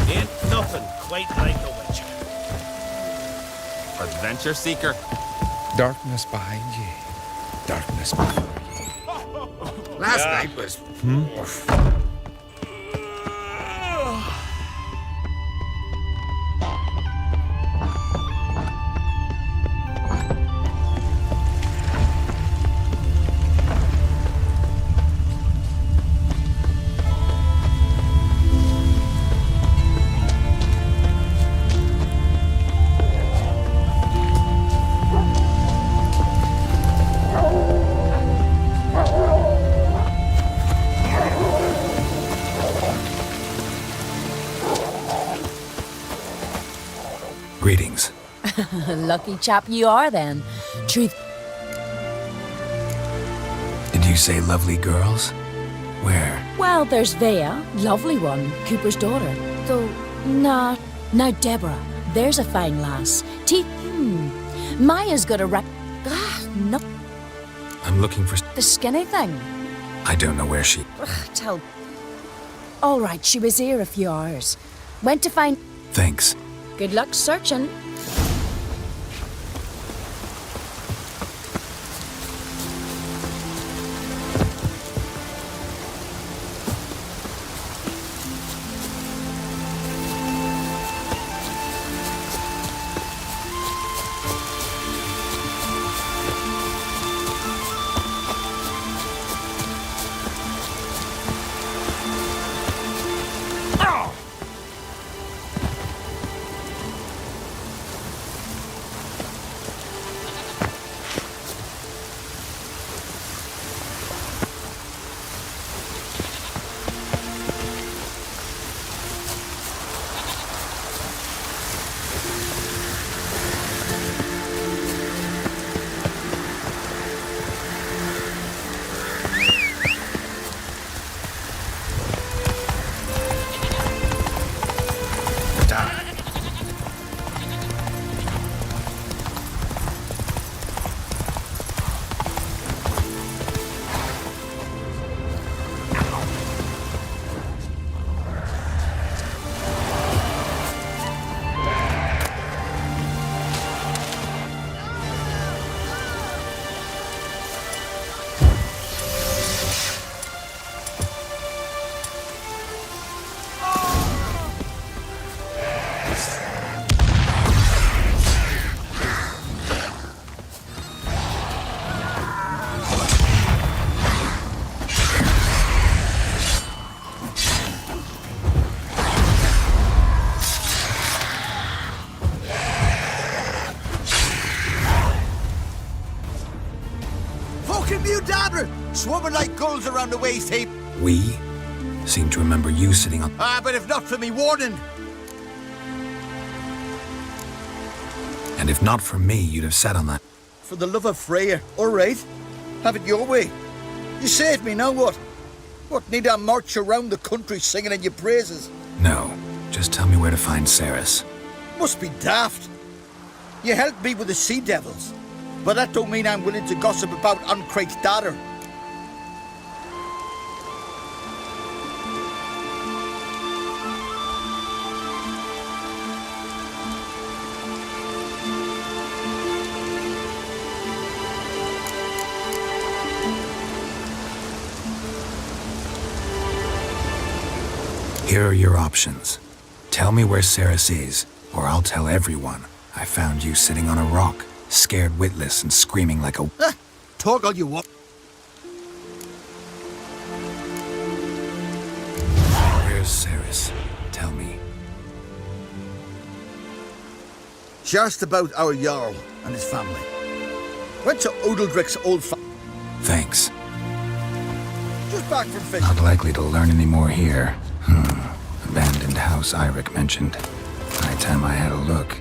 Ain't nothing quite like a witcher. Adventure seeker. Darkness behind you. Darkness before you. Last night was. Greetings. Lucky chap you are then. Truth. Did you say lovely girls? Where? Well, there's Vea, lovely one, Cooper's daughter. Though, nah. Now, Deborah, there's a fine lass. Maya's got a no. I'm looking for... The skinny thing. I don't know where she... Tell. All right, she was here a few hours. Went to find... Thanks. Good luck searching. Swarming like gulls around the waist heap. We seem to remember you sitting on... But if not for me warning. And if not for me, you'd have sat on that. For the love of Freya, all right. Have it your way. You saved me, now what? What, need I march around the country singing in your praises? No, just tell me where to find Ceres. Must be daft. You helped me with the sea devils, but that don't mean I'm willing to gossip about Uncrate's daughter. Here are your options. Tell me where Ceres is, or I'll tell everyone I found you sitting on a rock, scared witless and screaming like a... Talk all you want. Where's Ceres? Tell me. She asked about our Jarl and his family. Went to Odeldrick's old Thanks. Just back from fishing. Not likely to learn any more here. Abandoned house Eirik mentioned. High time I had a look.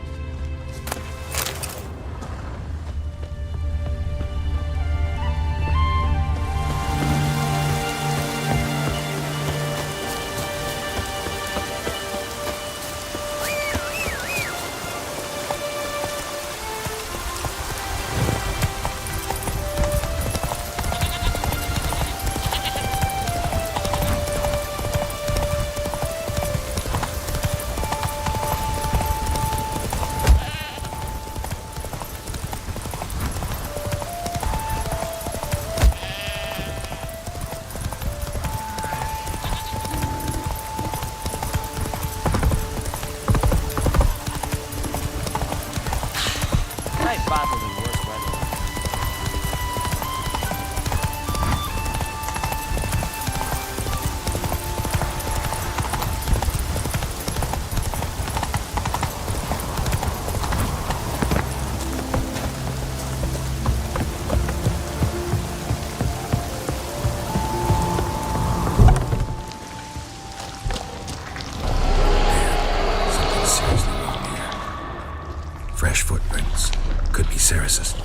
Fresh footprints. Could be Ceres's.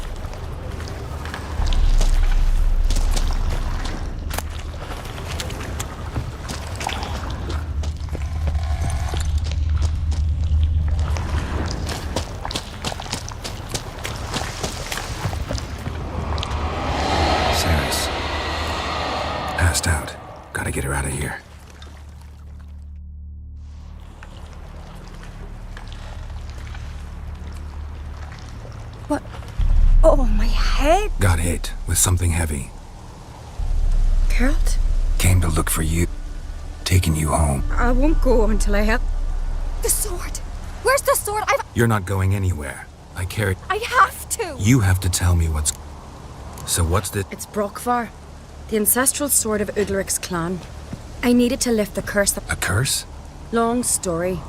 Ceres. Passed out. Gotta get her out of here. What? Oh, my head! Got hit with something heavy. Geralt? Came to look for you. Taking you home. I won't go until I have... The sword! Where's the sword? You're not going anywhere. I carry... I have to! You have to tell me what's... So what's the... It's Brokvar, the ancestral sword of Udalric's clan. I needed to lift the curse. A curse? Long story.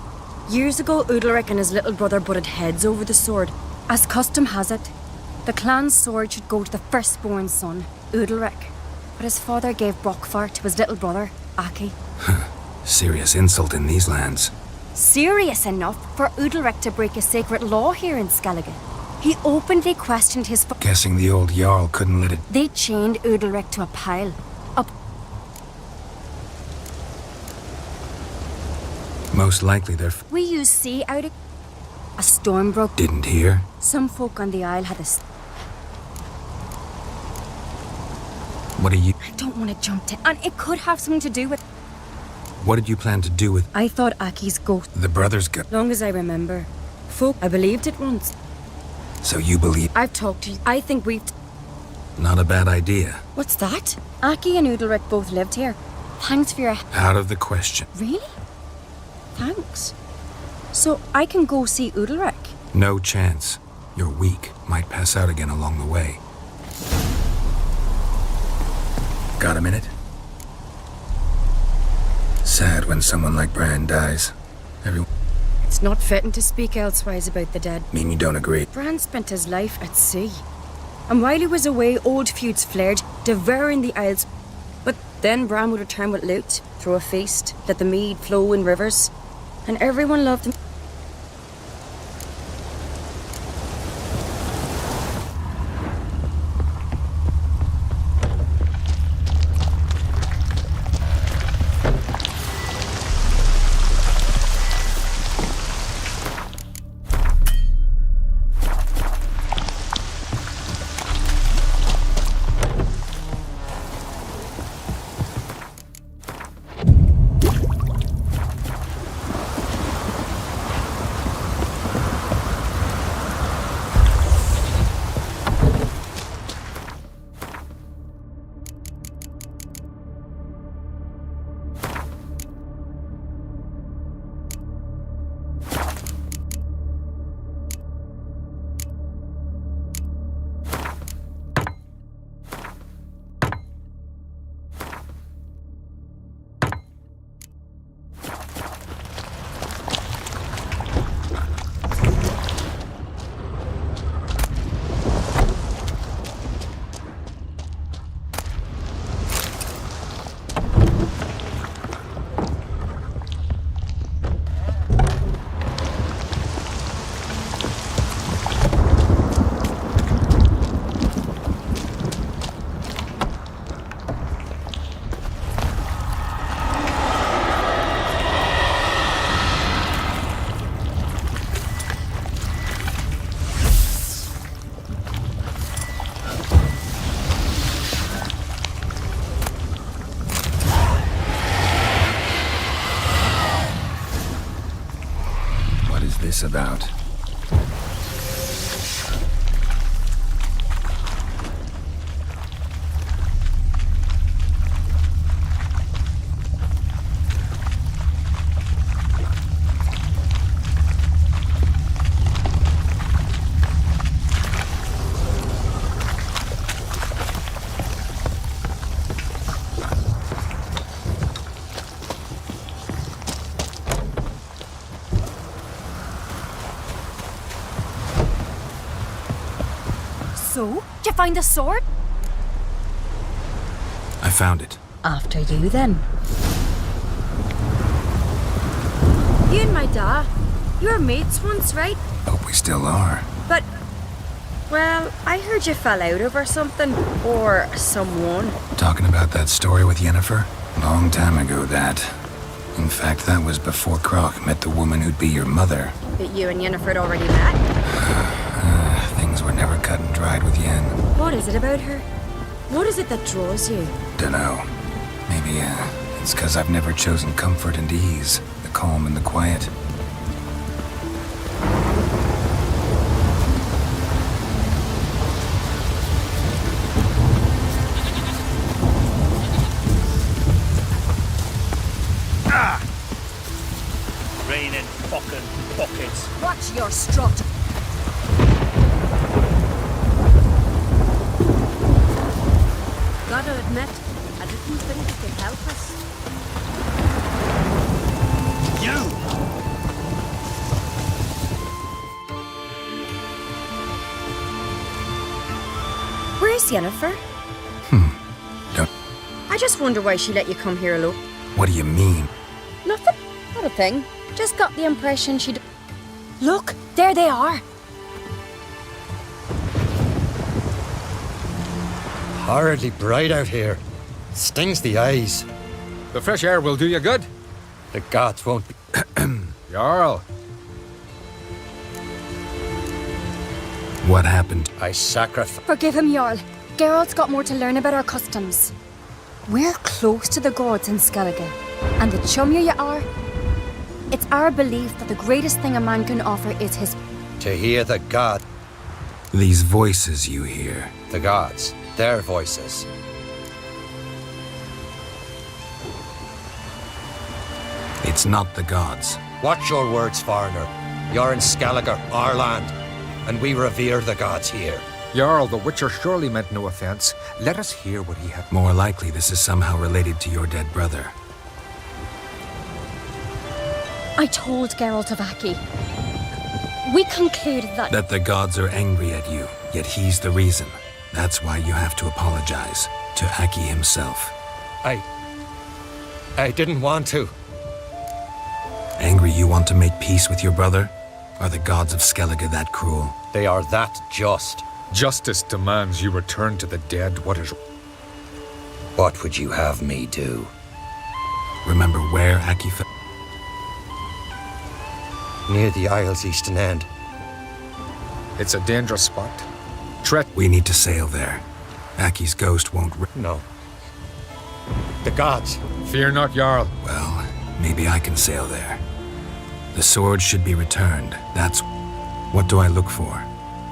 Years ago, Udalric and his little brother butted heads over the sword. As custom has it, the clan's sword should go to the firstborn son, Udalric. But his father gave Brokvar to his little brother, Aki. Serious insult in these lands. Serious enough for Udalric to break a sacred law here in Skellige. He openly questioned his... Guessing the old Jarl couldn't let it... They chained Udalric to a pile. Most likely they're... We used sea out of... A storm broke... Didn't hear? Some folk on the Isle had a... What are you... I don't want to jump to... And it could have something to do with... What did you plan to do with... I thought Aki's ghost... The brothers got... Long as I remember. Folk... I believed it once. So you believe... I've talked to you. I think we've... Not a bad idea. What's that? Aki and Udalric both lived here. Thanks for your... Out of the question. Really? Thanks. So I can go see Udalric? No chance. You're weak. Might pass out again along the way. Got a minute? Sad when someone like Bran dies. Everyone... It's not fitting to speak elsewise about the dead. Mean you don't agree? Bran spent his life at sea. And while he was away, old feuds flared, devouring the Isles. But then Bran would return with loot, throw a feast, let the mead flow in rivers. And everyone loved him. this about? So, did you find the sword? I found it. After you, then. You and my dad, you were mates once, right? Hope we still are. But, well, I heard you fell out over something. Or someone. Talking about that story with Yennefer? Long time ago, that. In fact, that was before Croc met the woman who'd be your mother. That you and Yennefer had already met? Things were never cut and dried with Yen. What is it about her? What is it that draws you? Dunno. Maybe, it's 'cause I've never chosen comfort and ease, the calm and the quiet. Raining fucking buckets. Watch your strut. Gotta admit, I didn't think you could help us. You! Where's Yennefer? Don't... I just wonder why she let you come here alone. What do you mean? Nothing. Not a thing. Just got the impression she'd... Look, there they are. Horridly bright out here. Stings the eyes. The fresh air will do you good. The gods won't be... Jarl. What happened? I sacrificed... Forgive him, Jarl. Geralt's got more to learn about our customs. We're close to the gods in Skellige, and the chummier you are, it's our belief that the greatest thing a man can offer is his... To hear the god... These voices you hear. The gods. Their voices. It's not the gods. Watch your words, foreigner. You're in Skellige, our land, and we revere the gods here. Jarl, the Witcher surely meant no offense. Let us hear what he had... More likely this is somehow related to your dead brother. I told Geralt of Aki. We concluded that... That the gods are angry at you, yet he's the reason. That's why you have to apologize to Aki himself. I didn't want to. Angry you want to make peace with your brother? Are the gods of Skellige that cruel? They are that just. Justice demands you return to the dead. What would you have me do? Remember where Aki fell? Near the Isle's eastern end. It's a dangerous spot. We need to sail there. Aki's ghost won't... No. The gods. Fear not, Jarl. Well, maybe I can sail there. The sword should be returned. That's... What do I look for?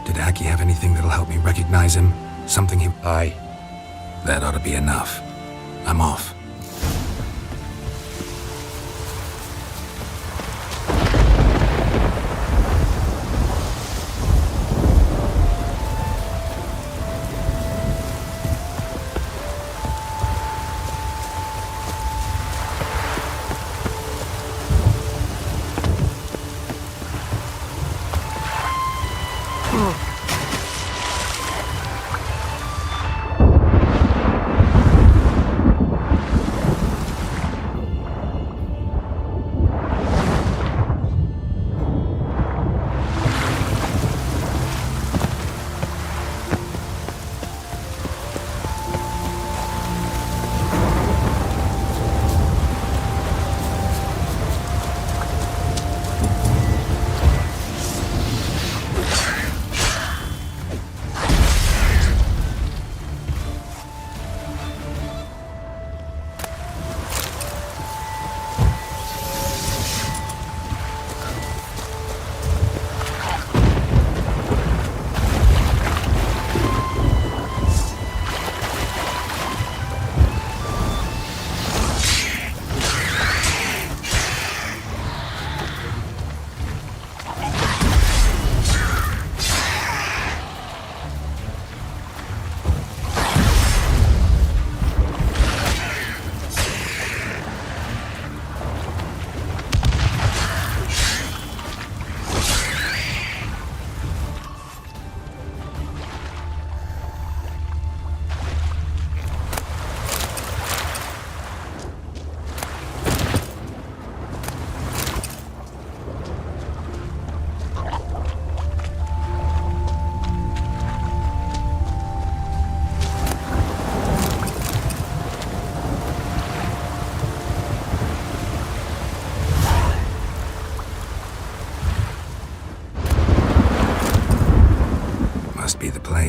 Did Aki have anything that'll help me recognize him? Something he... Aye. That ought to be enough. I'm off.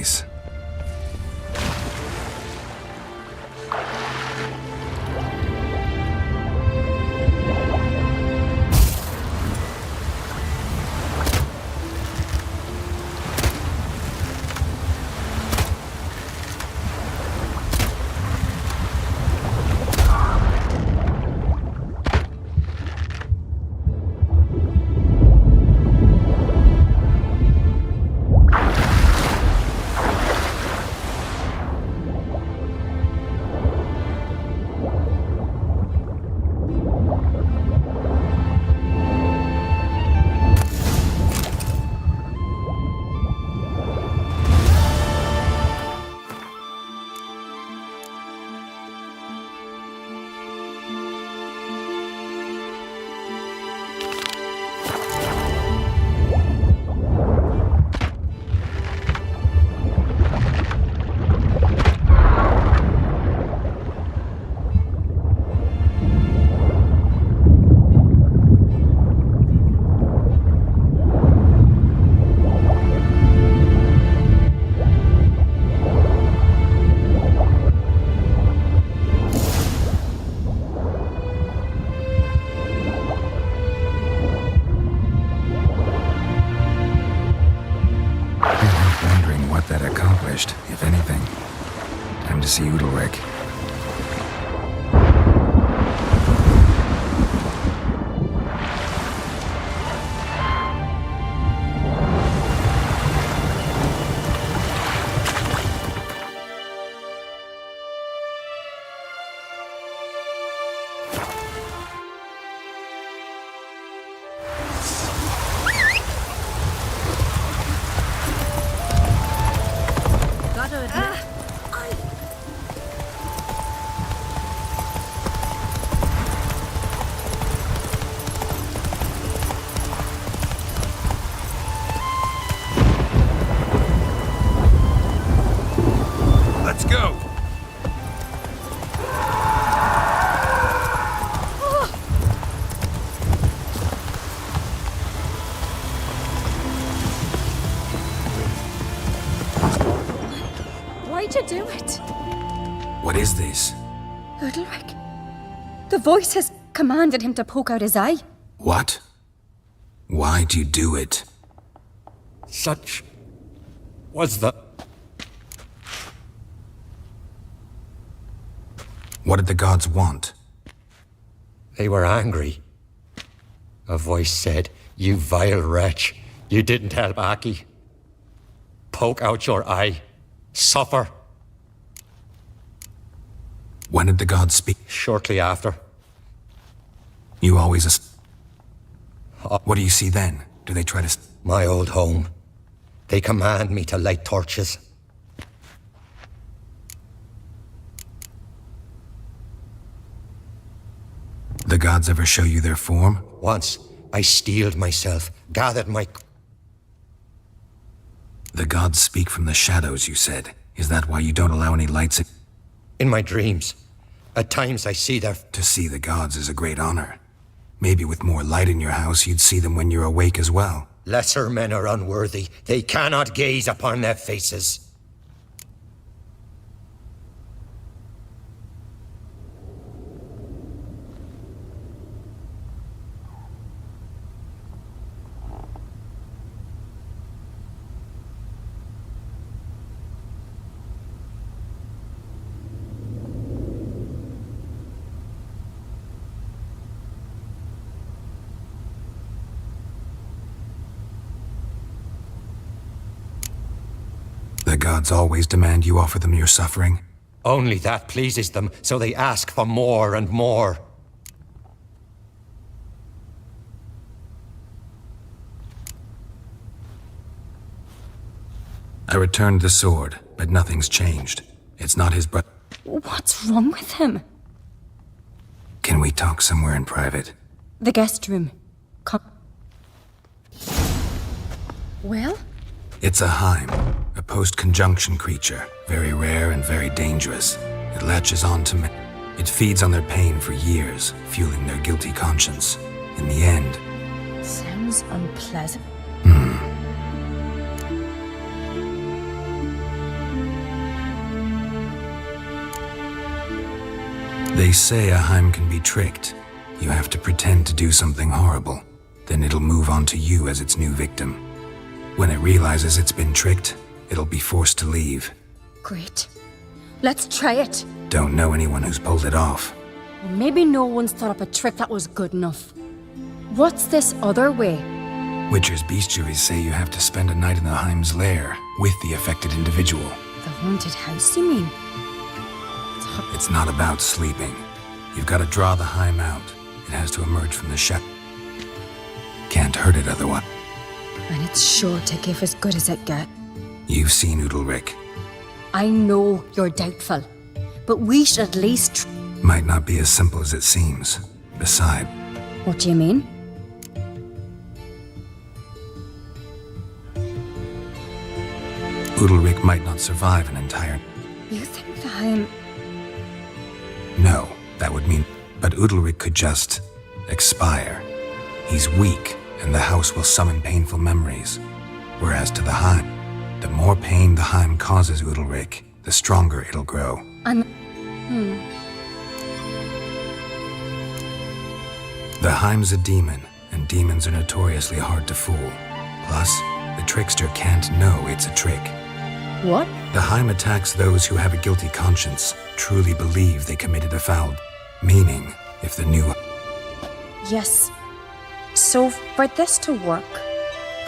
place. If anything. Time to see Udalric. Let's go! Why'd you do it? What is this? Udalric. The voice has commanded him to poke out his eye. What? Why'd you do it? Such was the... What did the gods want? They were angry. A voice said, "You vile wretch, you didn't help Aki. Poke out your eye. Suffer." When did the gods speak? Shortly after. You always... What do you see then? Do they try to... My old home. They command me to light torches. The gods ever show you their form? Once, I steeled myself, gathered my... The gods speak from the shadows, you said. Is that why you don't allow any lights in? In my dreams. At times I see their... To see the gods is a great honor. Maybe with more light in your house, you'd see them when you're awake as well. Lesser men are unworthy. They cannot gaze upon their faces. The gods always demand you offer them your suffering? Only that pleases them, so they ask for more and more. I returned the sword, but nothing's changed. It's not his brother. What's wrong with him? Can we talk somewhere in private? The guest room. Come. Well? It's a Heim, a post-conjunction creature. Very rare and very dangerous. It latches on to men. It feeds on their pain for years, fueling their guilty conscience. In the end... Sounds unpleasant. They say a Heim can be tricked. You have to pretend to do something horrible. Then it'll move on to you as its new victim. When it realizes it's been tricked, it'll be forced to leave. Great. Let's try it. Don't know anyone who's pulled it off. Well, maybe no one's thought up a trick that was good enough. What's this other way? Witcher's bestiaries say you have to spend a night in the Heim's lair with the affected individual. The haunted house, you mean? It's not about sleeping. You've got to draw the Heim out. It has to emerge from the shadow. Can't hurt it otherwise. And it's sure to give as good as it gets. You've seen Udalric. I know you're doubtful, but we should at least Might not be as simple as it seems. Besides, What do you mean? Udalric might not survive an entire... You think the Heim... No, that would mean... But Udalric could just... expire. He's weak, and the house will summon painful memories. Whereas to the Heim, the more pain the Heim causes Udalric, the stronger it'll grow. And... The Heim's a demon, and demons are notoriously hard to fool. Plus, the trickster can't know it's a trick. What? The Heim attacks those who have a guilty conscience, truly believe they committed a foul. Meaning, if the new... Yes. So, for this to work,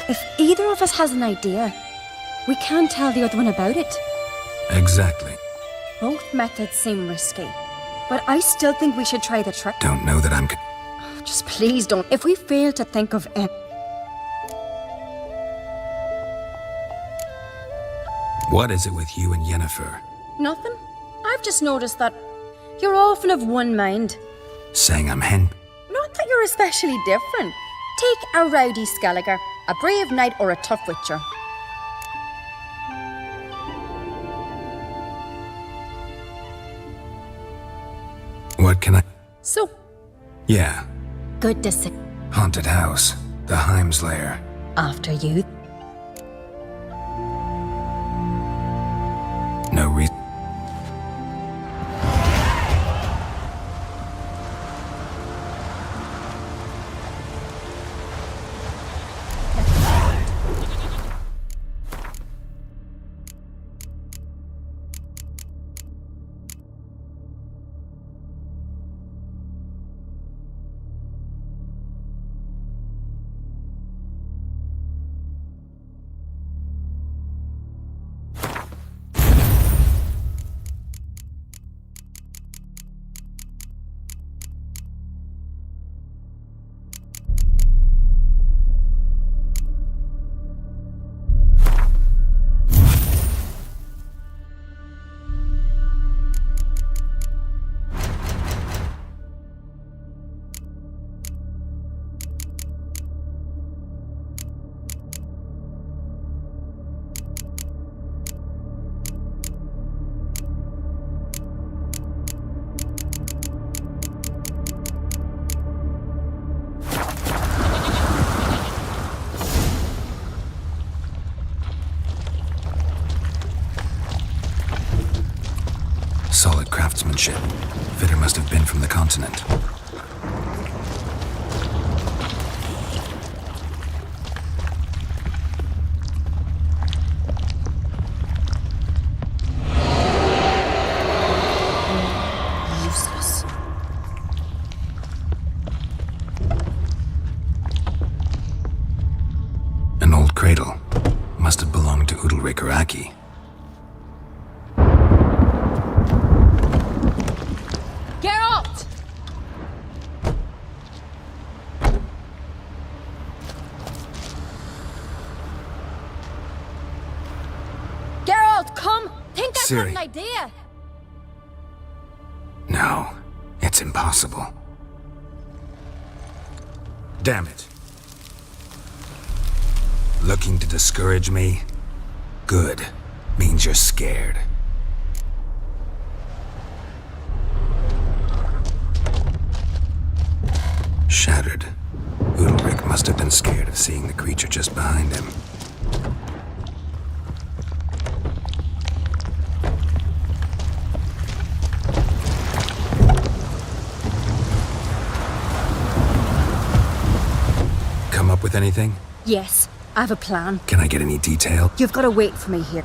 if either of us has an idea, we can't tell the other one about it. Exactly. Both methods seem risky, but I still think we should try the trick. Don't know that I'm... Just please don't. If we fail to think of it... What is it with you and Yennefer? Nothing. I've just noticed that you're often of one mind. Saying I'm hen... Not that you're especially different. Take a rowdy Skelliger, a brave knight, or a tough witcher. What can I... So, Yeah, good to see. haunted house. The Heim's lair. After you. No reason... Solid craftsmanship. Fitter must have been from the continent. Useless. An old cradle. Must have belonged to Udalric or Aki. Geralt! Geralt, come! Think I've got Ciri. an idea! No, it's impossible. Damn it. Looking to discourage me? Good. Means you're scared. Shattered. Udalric must have been scared of seeing the creature just behind him. with anything? Yes, I have a plan. Can I get any detail? You've got to wait for me here.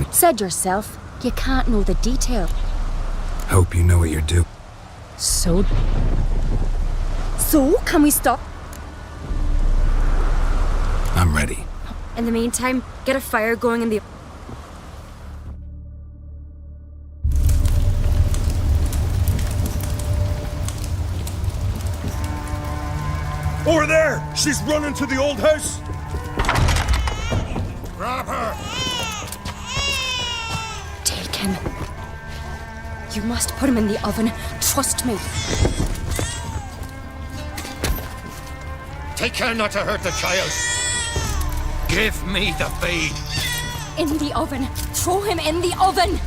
Said yourself, you can't know the detail. Hope you know what you're doing. So, can we stop? I'm ready. In the meantime, get a fire going in the... Over there! She's running to the old house! Grab her! Take him. You must put him in the oven. Trust me. Take care not to hurt the child. Give me the feed. In the oven. Throw him in the oven.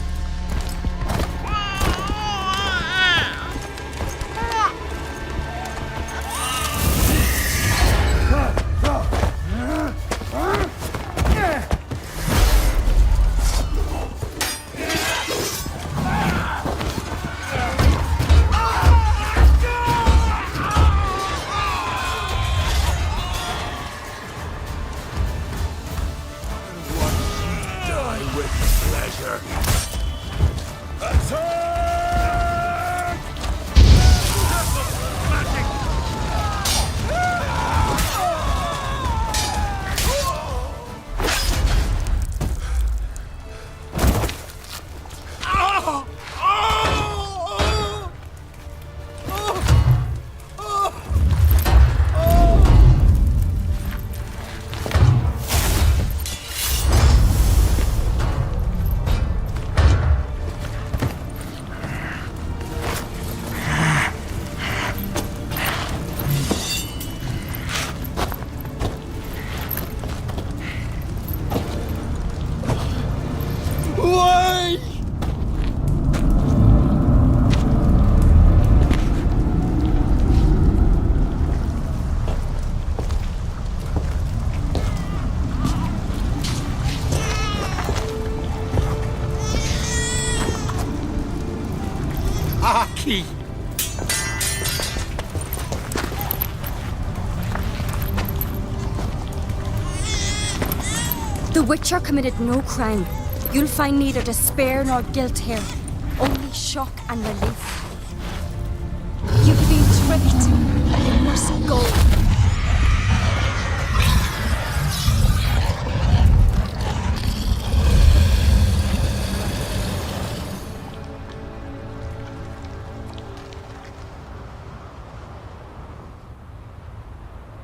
Aki! The Witcher committed no crime. You'll find neither despair nor guilt here. Only shock and relief. You've been tricked. You must go.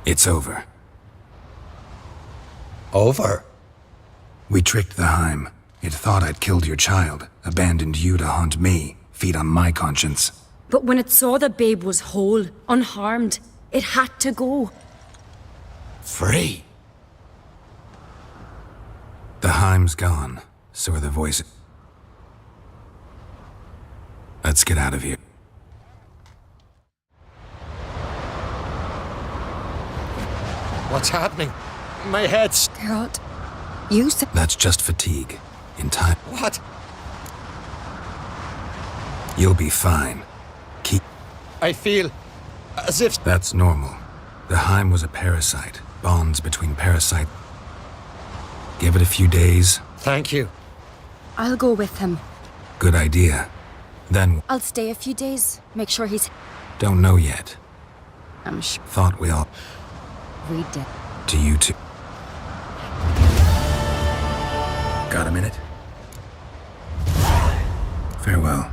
It's over. Over? We tricked the Heim. It thought I'd killed your child, abandoned you to haunt me, feed on my conscience. But when it saw the babe was whole, unharmed, it had to go. Free? The Heim's gone, so are the voices. Let's get out of here. What's happening? My head's... Geralt, you said... That's just fatigue. In time... What? You'll be fine. I feel as if... That's normal. The Heim was a parasite. Bonds between parasite... Give it a few days. Thank you. I'll go with him. Good idea. Then... I'll stay a few days. Make sure he's... Don't know yet. I'm sure Thought we all... we did. To you too. Got a minute? Farewell.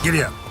Giddy up.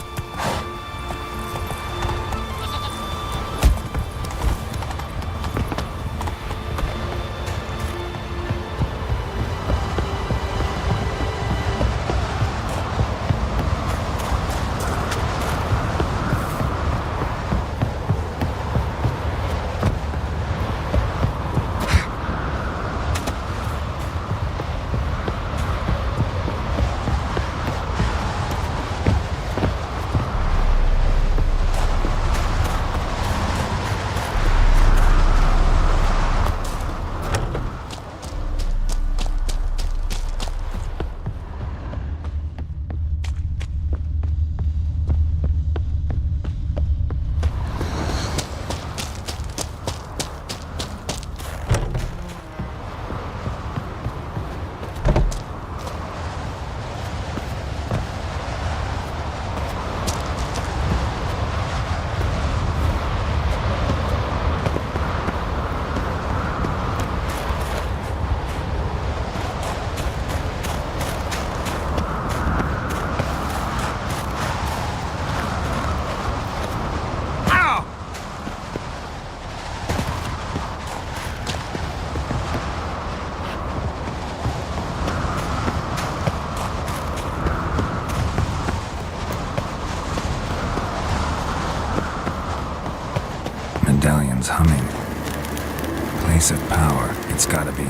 Medallion's humming. Place of power, it's gotta be.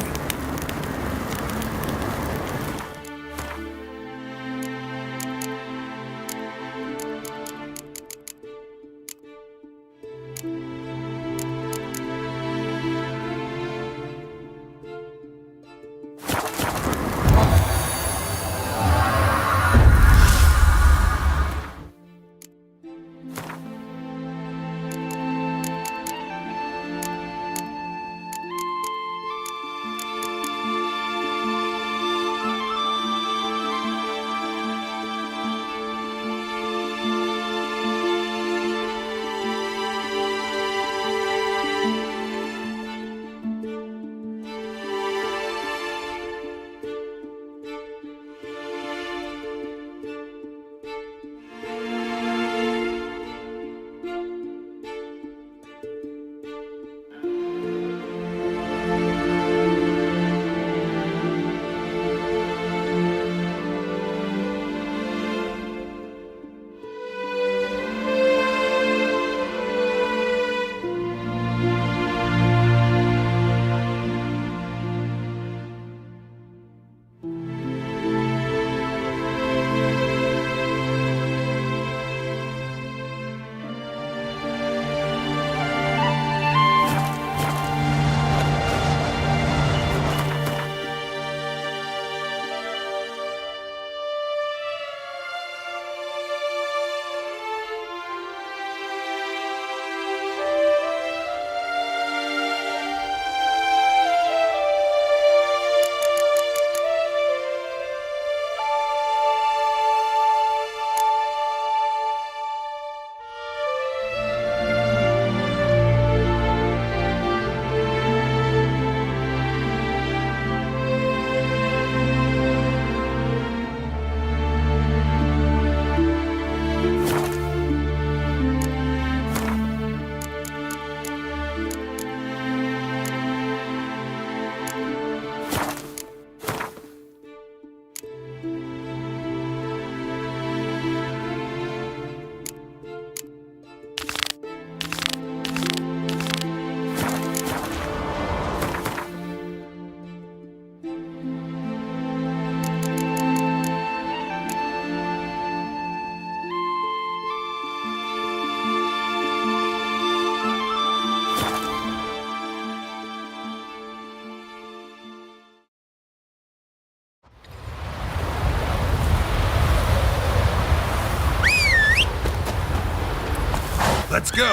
Let's go!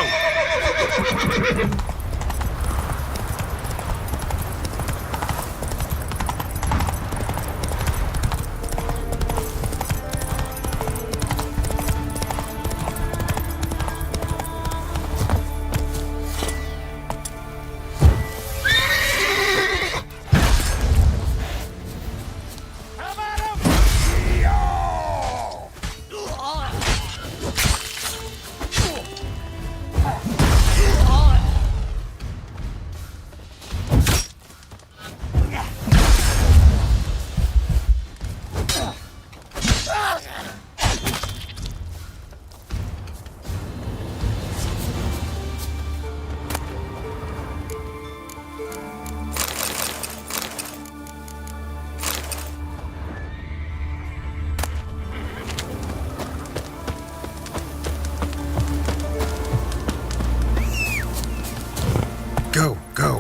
Go, go.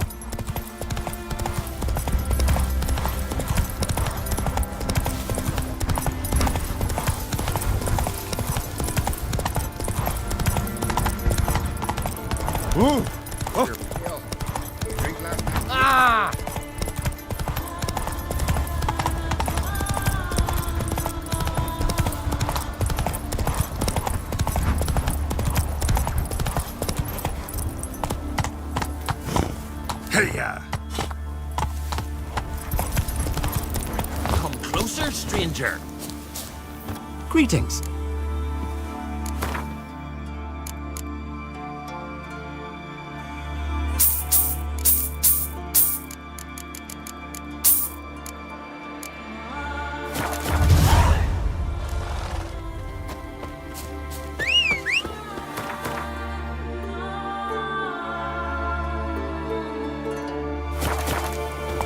Ooh! Oh! Ah! Hey-ya! Come closer, stranger. Greetings.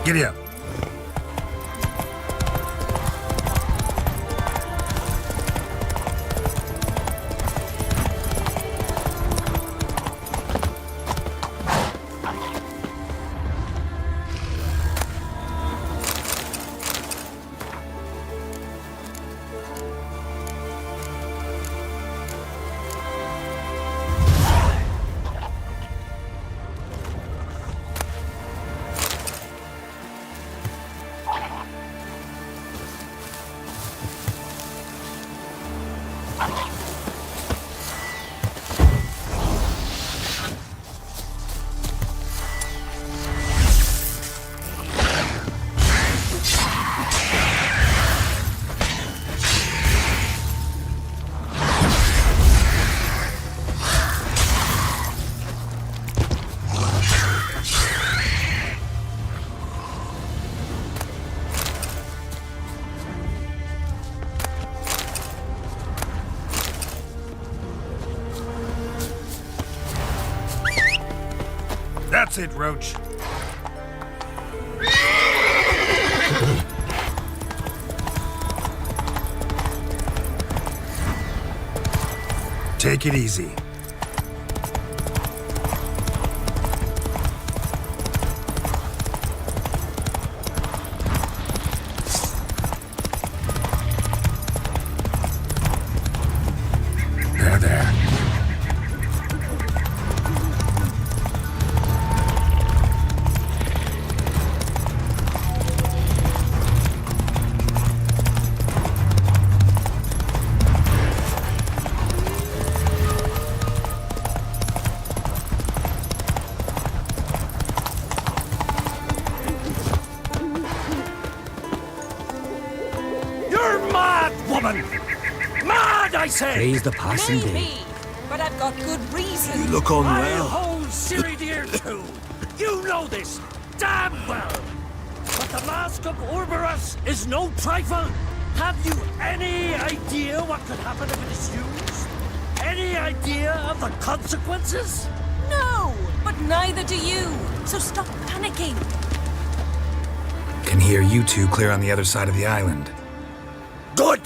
Giddy up. That's it, Roach. Take it easy. There, there. You're mad, woman! Mad, I say! Praise the passing day. Maybe, but I've got good reason. You look unwell. I'll hold Siri dear too. You know this damn well. But the Mask of Orberus is no trifle. Have you any idea what could happen if it is used? Any idea of the consequences? No, but neither do you. So stop panicking. Can hear you two clear on the other side of the island. Good!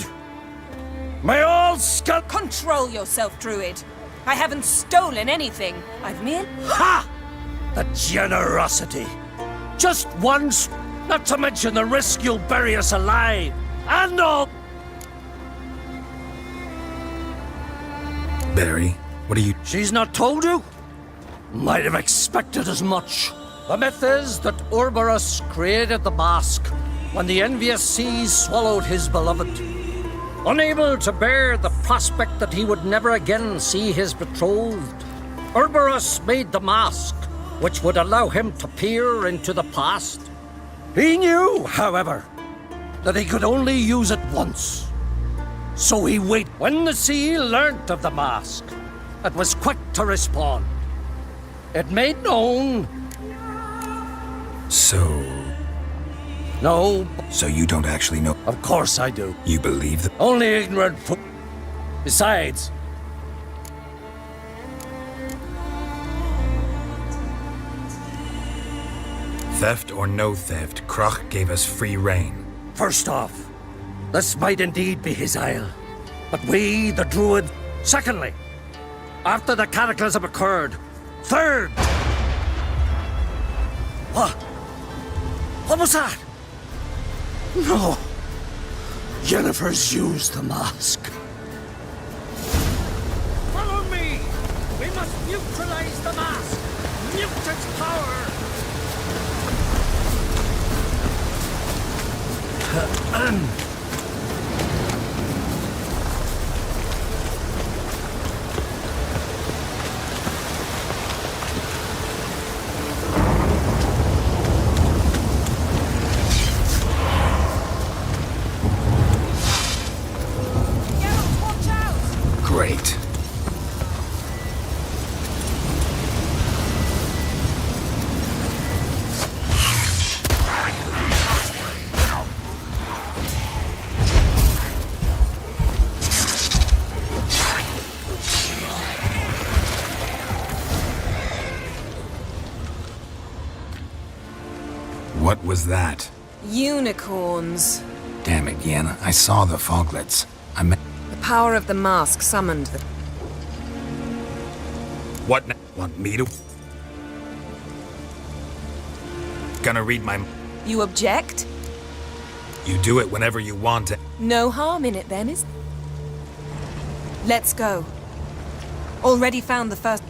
May all skull... Control yourself, Druid. I haven't stolen anything. I've merely... Ha! The generosity. Just once, not to mention the risk you'll bury us alive. And all... Barry, what are you... She's not told you? Might have expected as much. The myth is that Orberus created the mask when the envious seas swallowed his beloved. Unable to bear the prospect that he would never again see his betrothed, Orberus made the mask, which would allow him to peer into the past. He knew, however, that he could only use it once. So he waited. When the sea learnt of the mask, it was quick to respond. It made known... So... No. So you don't actually know? Of course I do. You believe that? Only ignorant Besides... Theft or no theft, Kroch gave us free rein. First off, this might indeed be his isle. But we, the Druid... Secondly, after the cataclysm occurred. Third, What was that? No. Jennifer's used the mask. Follow me! We must neutralize the mask! Mute its power! Great. What was that? Unicorns. Damn it, Yen. I saw the foglets. The power of the mask summoned them. What now? Want me to? Gonna read my... You object? You do it whenever you want it. No harm in it then, is there? Let's go. Already found the first...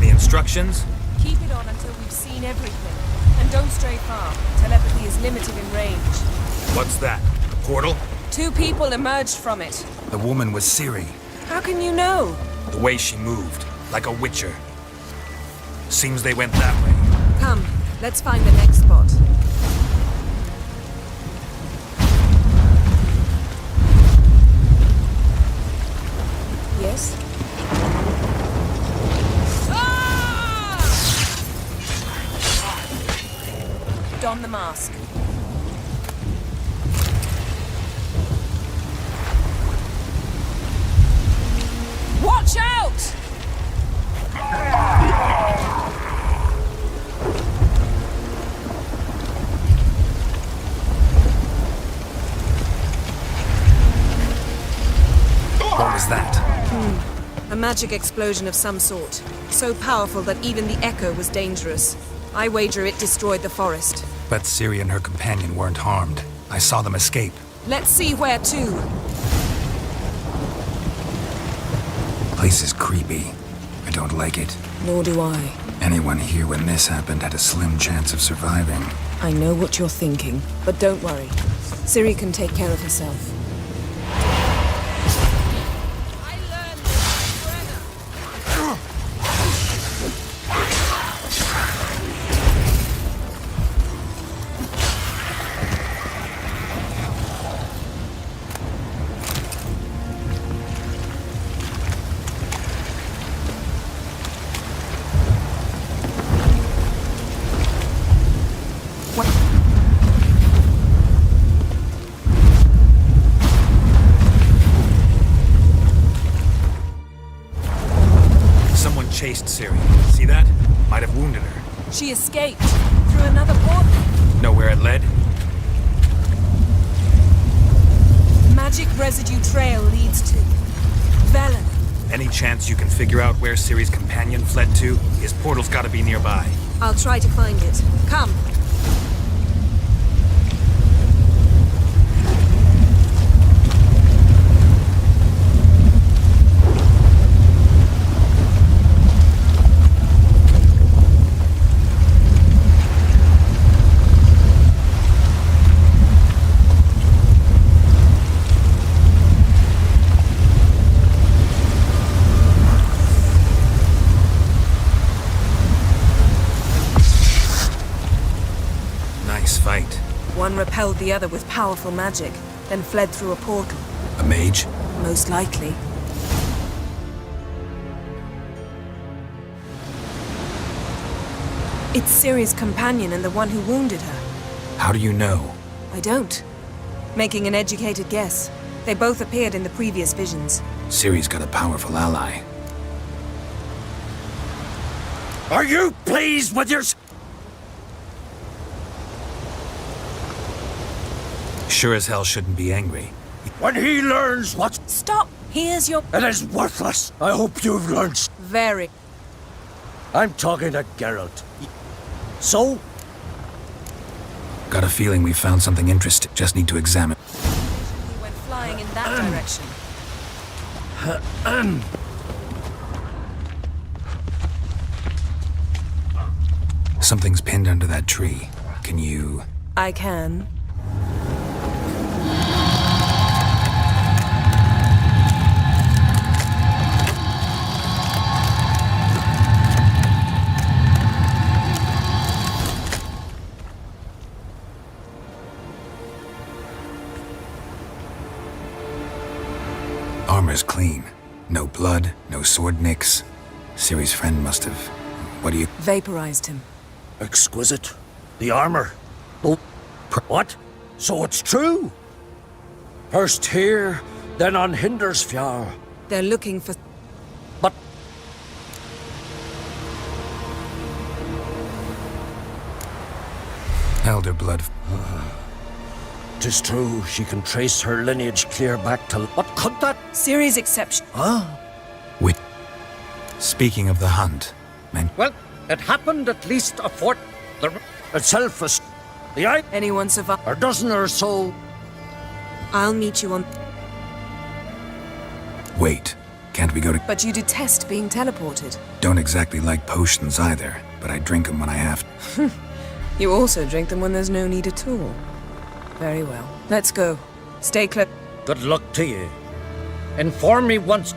Instructions? Keep it on until we've seen everything. And don't stray far. Telepathy is limited in range. What's that? A portal? 2 people emerged from it. The woman was Ciri. How can you know? The way she moved, like a witcher. Seems they went that way. Come, let's find the next spot. Yes? Don the mask. Watch out! What was that? A magic explosion of some sort. So powerful that even the echo was dangerous. I wager it destroyed the forest. But Ciri and her companion weren't harmed. I saw them escape. Let's see where to. Place is creepy. I don't like it. Nor do I. Anyone here when this happened had a slim chance of surviving. I know what you're thinking, but don't worry. Ciri can take care of herself. Chased Ciri. See that? Might have wounded her. She escaped through another portal. Know where it led? Magic residue trail leads to Velen. Any chance you can figure out where Ciri's companion fled to? His portal's gotta be nearby. I'll try to find it. Come. One repelled the other with powerful magic, then fled through a portal. A mage? Most likely. It's Ciri's companion and the one who wounded her. How do you know? I don't. Making an educated guess. They both appeared in the previous visions. Ciri's got a powerful ally. Are you pleased with your... Sure as hell shouldn't be angry. When he learns what... Stop! Here's your... It is worthless. I hope you've learned... Very. I'm talking to Geralt. So? Got a feeling we found something interesting. Just need to examine. He went flying in that direction. Something's pinned under that tree. Can you... I can. Armor's clean. No blood, no sword nicks. Ciri's friend must have... What do you... Vaporized him. Exquisite. The armor. Oh, what? So it's true? First here, then on Hindersfjall. They're looking for... But... Elder blood. 'Tis true, she can trace her lineage clear back to... What could that... Ciri's exception. Huh? Wait. Speaking of the hunt, man... Well, it happened at least a fort... The itself was... The eye... Anyone survive? A dozen or so... I'll meet you on... Wait. Can't we go to... But you detest being teleported. Don't exactly like potions either, but I drink them when I have to. You also drink them when there's no need at all. Very well. Let's go. Stay close. Good luck to you. Inform me once...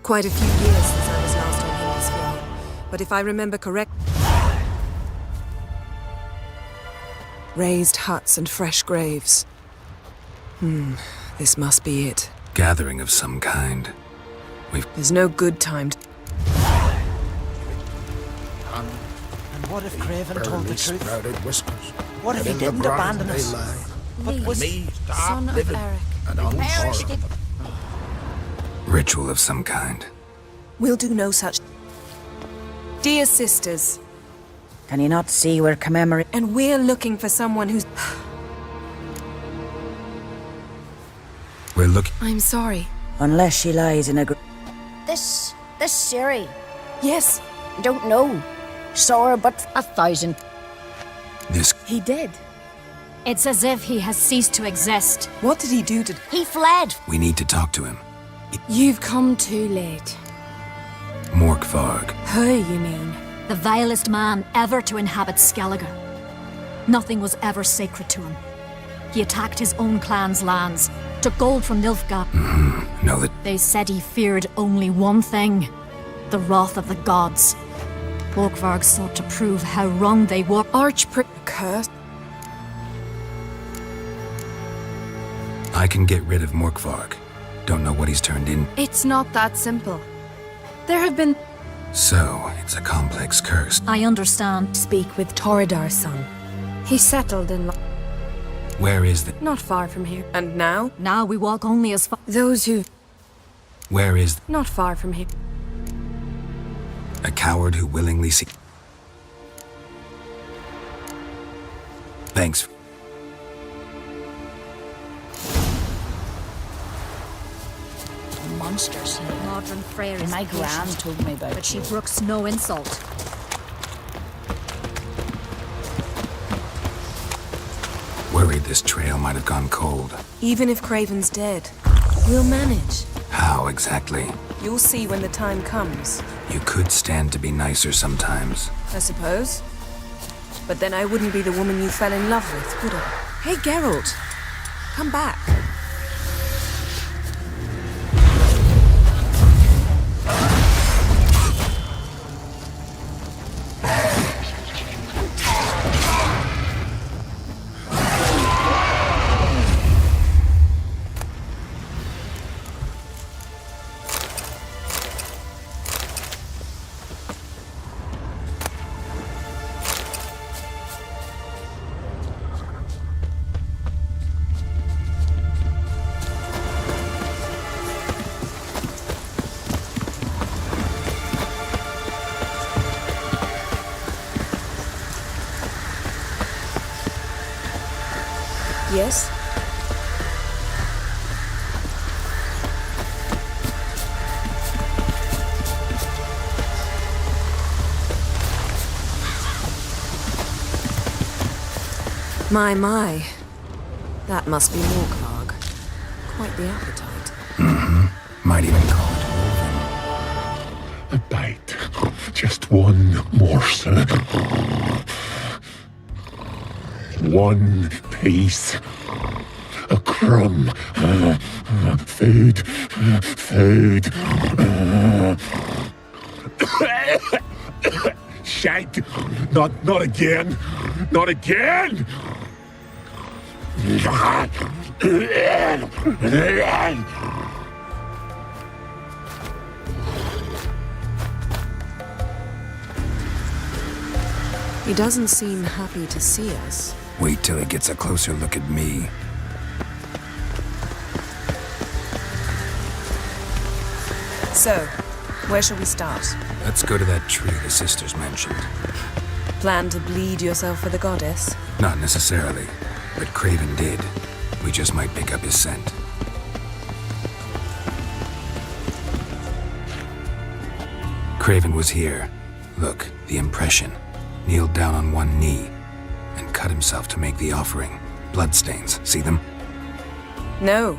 Quite a few years since I was last on Hindersfjall. But if I remember correct... Raised huts and fresh graves. This must be it. Gathering of some kind. There's no good time to... And what if Craven told the truth? Sprouted whiskers. What if he And in the didn't brine abandon they us? lie. What was... Me, Son stop of living. Eric. And I'm Eric. sorry. Ritual of some kind. We'll do no such... Dear sisters, Can you not see we're commemorating? and we're looking for someone who's... We're looking... I'm sorry. Unless she lies in a... This Ciri. Yes. Don't know. Saw her but 1,000. This... He did. It's as if he has ceased to exist. What did he do to... He fled. We need to talk to him. You've come too late. Morkvarg. Who, you mean? The vilest man ever to inhabit Skellige. Nothing was ever sacred to him. He attacked his own clan's lands, took gold from Nilfgaard. Know that... They said he feared only one thing. The wrath of the gods. Morkvarg sought to prove how wrong they were. Curse? I can get rid of Morkvarg. Don't know what he's turned in. It's not that simple. There have been... So, it's a complex curse. I understand. Speak with Torridar's son. He settled in... Where is the... Not far from here. And now? Now we walk only as far... Those who... Where is the... Not far from here. A coward who willingly seek... Thanks. Monsters. Modern Freyr is My patient, gran told me about but she brooks no insult. Worried this trail might have gone cold. Even if Craven's dead, we'll manage. How exactly? You'll see when the time comes, You could stand to be nicer sometimes. I suppose. But then I wouldn't be the woman you fell in love with, would I? Hey, Geralt. Come back. Yes? My. That must be Morkvarg. Quite the appetite. Mm-hmm. Might even call it A bite. Just one morsel. One piece. A crumb. Food. Food. Shite. Not again. Not again. He doesn't seem happy to see us. Wait till he gets a closer look at me. So, where shall we start? Let's go to that tree the sisters mentioned. Plan to bleed yourself for the goddess? Not necessarily, but Craven did. We just might pick up his scent. Craven was here. Look, the impression. Kneeled down on one knee and cut himself to make the offering. Bloodstains, see them? No.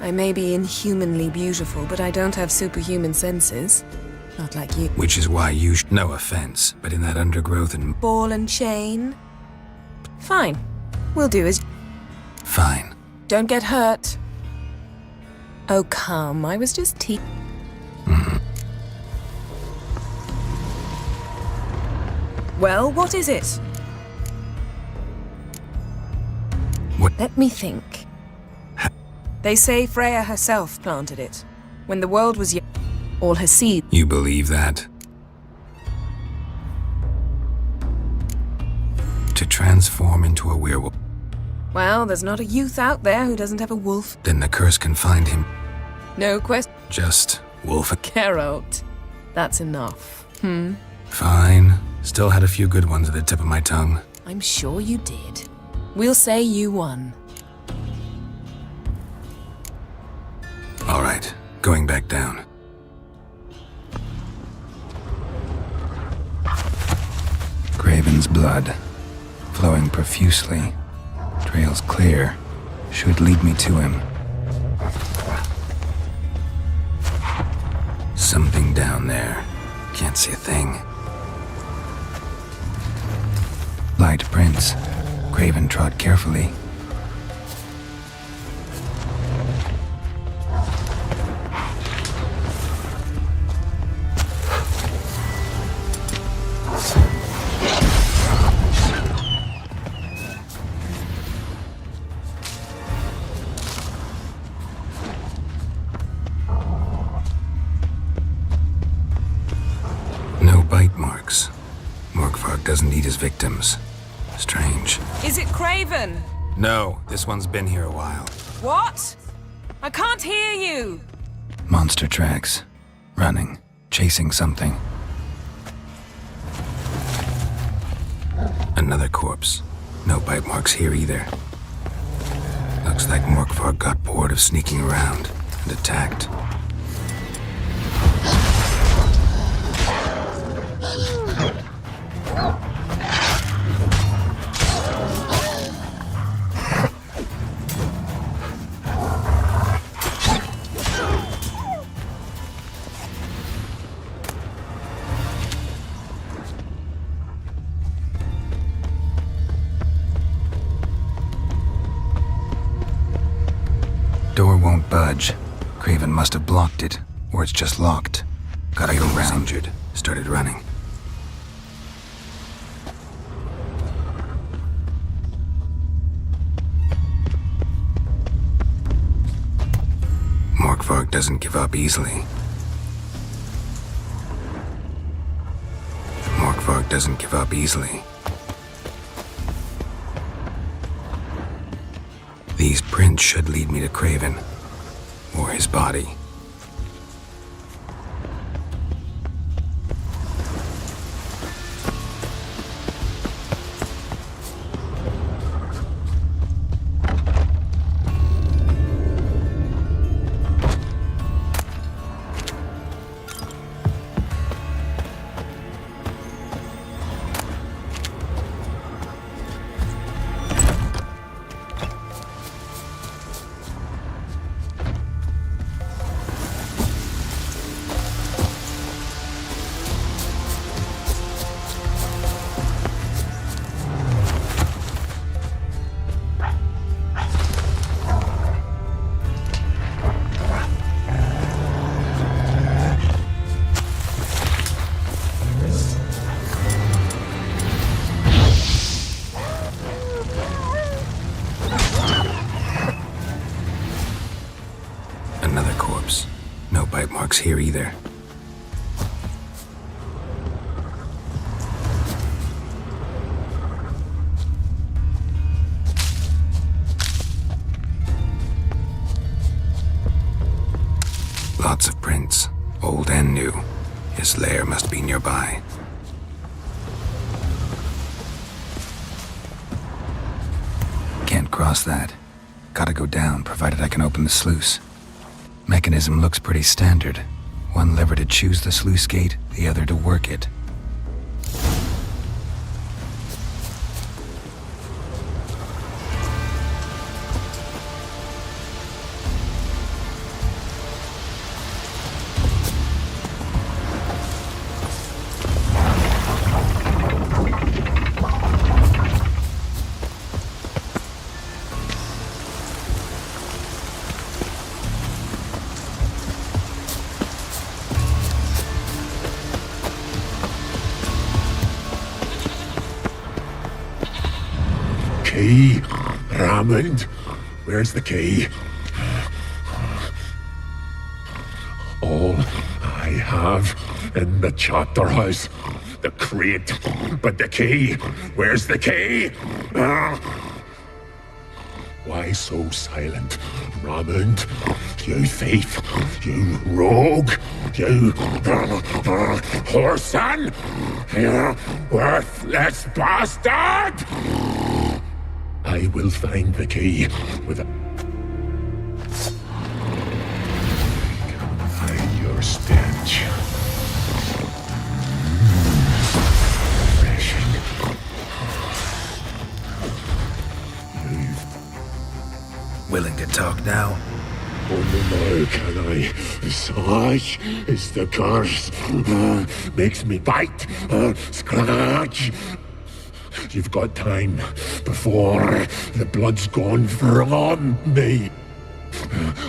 I may be inhumanly beautiful, but I don't have superhuman senses. Not like you. Which is why you no offense, but in that undergrowth and... Ball and chain? Fine. We'll do as... Fine. Don't get hurt. Oh, come. I was just Well, what is it? What? Let me think. They say Freya herself planted it. When the world was young, all her seed. You believe that? To transform into a werewolf. Well, there's not a youth out there who doesn't have a wolf. Then the curse can find him. No question. Just wolf. Geralt. That's enough. Fine. Still had a few good ones at the tip of my tongue. I'm sure you did. We'll say you won. All right, going back down. Craven's blood, flowing profusely. Trails clear, should lead me to him. Something down there. Can't see a thing. Light prints. Craven trod carefully. No bite marks. Morkvarg doesn't eat his victims. Strange. Is it Craven? No, this one's been here a while. What? I can't hear you. Monster tracks. Running. Chasing something. Another corpse. No bite marks here either. Looks like Morkvarg got bored of sneaking around and attacked. Door won't budge. Craven must have blocked it, or it's just locked. Got a was injured. Started running. Morkvarg doesn't give up easily. Morkvarg doesn't give up easily. These prints should lead me to Craven, or his body. looks here either. Lots of prints, old and new. His lair must be nearby. Can't cross that. Gotta go down, provided I can open the sluice. Mechanism looks pretty standard. One lever to choose the sluice gate, the other to work it. Key, Raymond. Where's the key? All I have in the chapter house, the crate, but the key. Where's the key? Why so silent, Raymond? You thief, you rogue, you whoreson, you worthless bastard! I will find the key with a... Hide your stench. Refreshing. Willing to talk now? Only now can I. Such is the curse. Makes me bite, scratch. You've got time before the blood's gone from me.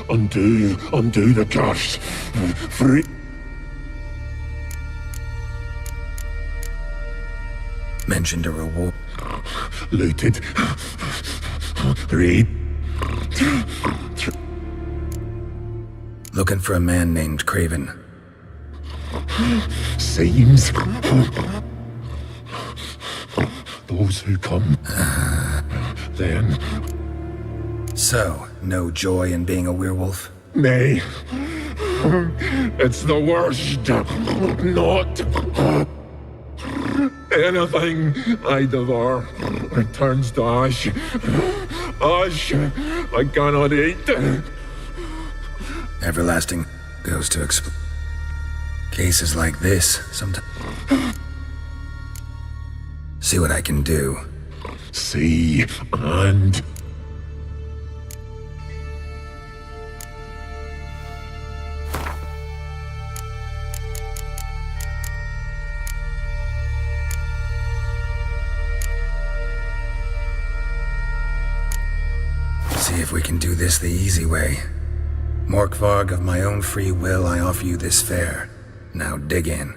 Undo the curse. Free. Mentioned a reward. Looted. Read. Looking for a man named Craven. Seems. Those who come. Then. So, no joy in being a werewolf? Nay. It's the worst. Not. Anything I devour returns to ash. Ash I cannot eat. Everlasting goes to cases like this sometimes. See what I can do. See and... See if we can do this the easy way. Morkvarg, of my own free will, I offer you this fare. Now dig in.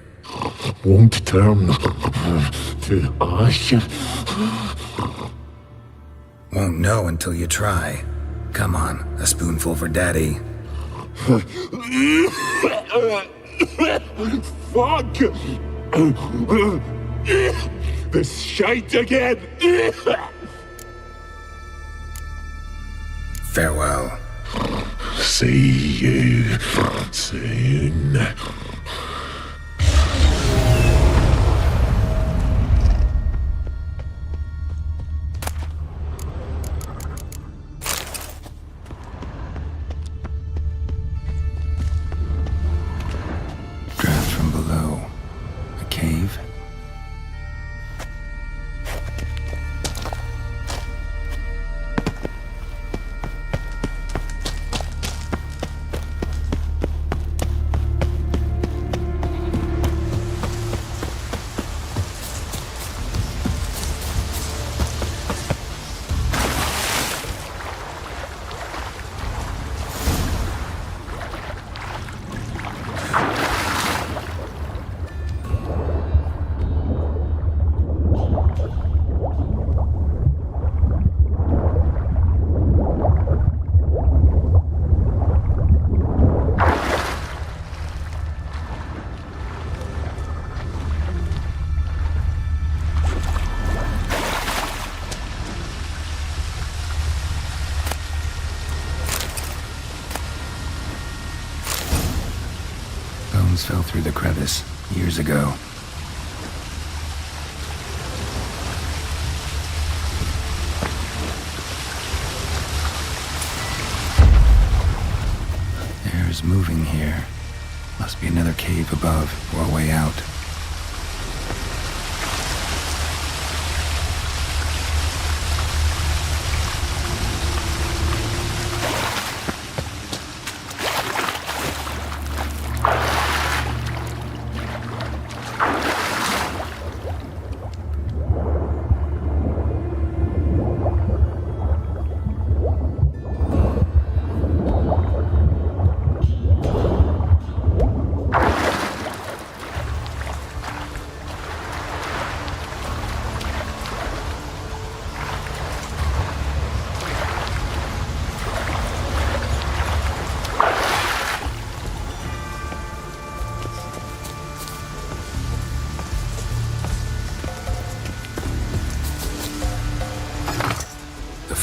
Won't turn to ash. Won't know until you try. Come on, a spoonful for Daddy. Fuck! This shite again! Farewell. See you soon. Draft from below. A cave. Things fell through the crevice years ago. Air's moving here. Must be another cave above or a way out.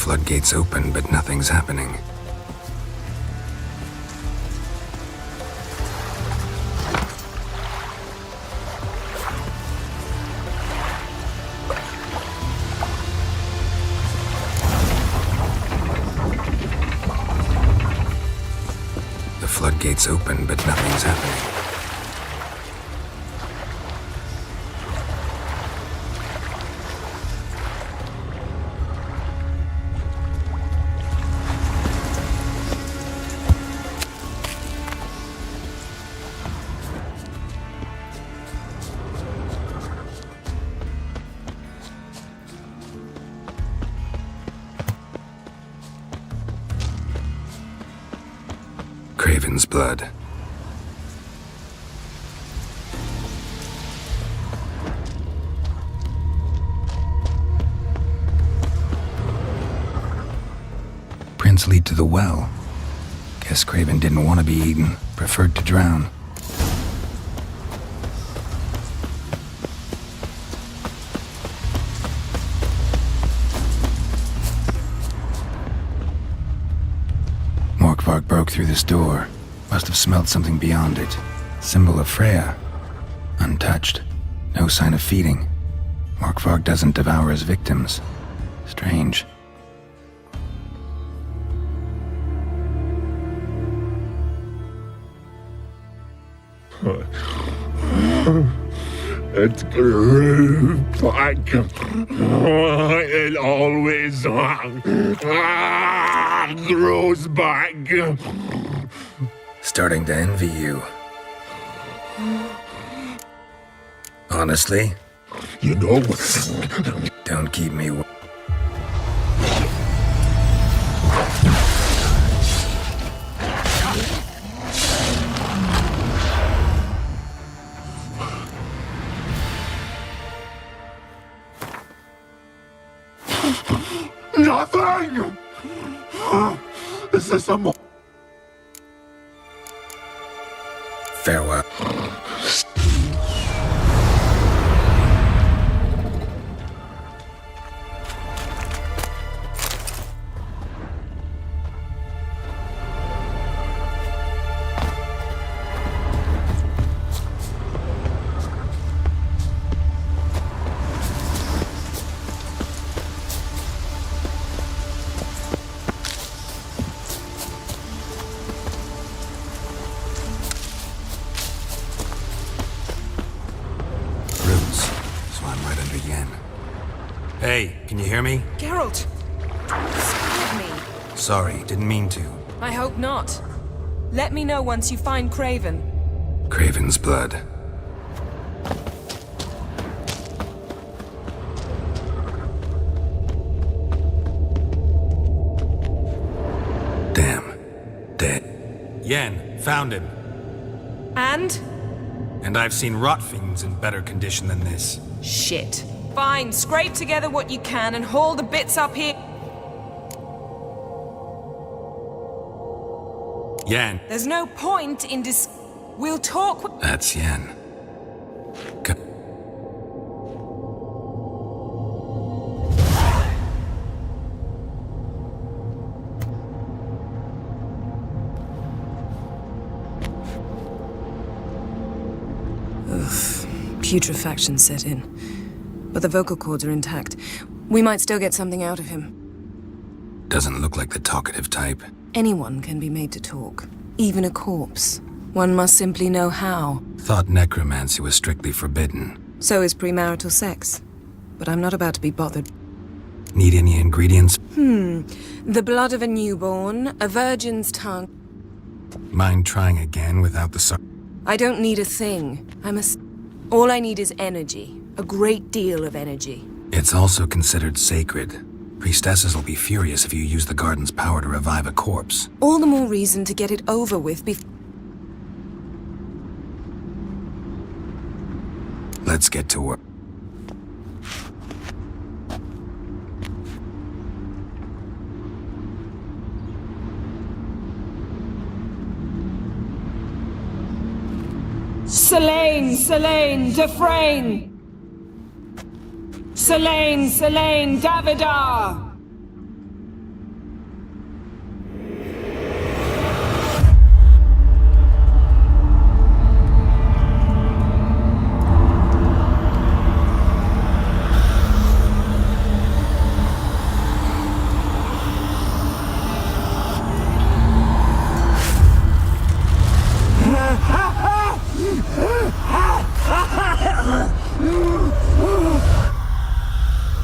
Floodgates open, but nothing's happening. The floodgates open, but nothing's happening. Craven's blood. Prints lead to the well. Guess Craven didn't want to be eaten, preferred to drown. Morkvark broke through this door. Must have smelled something beyond it. Symbol of Freya. Untouched. No sign of feeding. Morkvark doesn't devour his victims. Strange. It grew back. It always grows back. Starting to envy you. Honestly? You know... Don't keep me... Nothing! Is this a Farewell. Hey, can you hear me? Geralt! Scared me. Sorry, didn't mean to. I hope not. Let me know once you find Craven. Craven's blood. Damn. Dead. Yen, found him. And? And I've seen rot fiends in better condition than this. Shit. Fine, scrape together what you can and haul the bits up here. Yen. There's no point in We'll talk. That's Yen. Putrefaction set in. But the vocal cords are intact. We might still get something out of him. Doesn't look like the talkative type. Anyone can be made to talk. Even a corpse. One must simply know how. Thought necromancy was strictly forbidden. So is premarital sex. But I'm not about to be bothered. Need any ingredients? The blood of a newborn, a virgin's tongue. Mind trying again without the I don't need a thing. All I need is energy. A great deal of energy. It's also considered sacred. Priestesses will be furious if you use the garden's power to revive a corpse. All the more reason to get it over with Let's get to work. Selene, Dufresne! Selene, Davidar!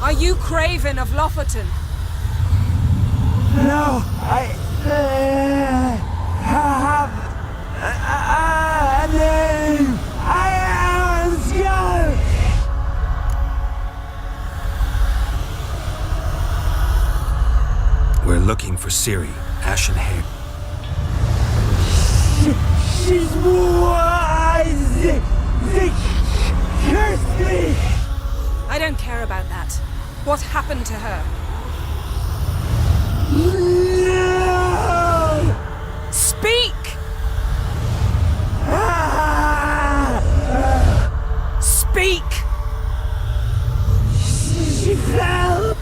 Are you Craven of Lofoten? No, I have a name. I am a Skull. We're looking for Ciri, ashen hair. She's wise. They cursed me. I don't care about that. What happened to her? No! Speak! Speak! She fell.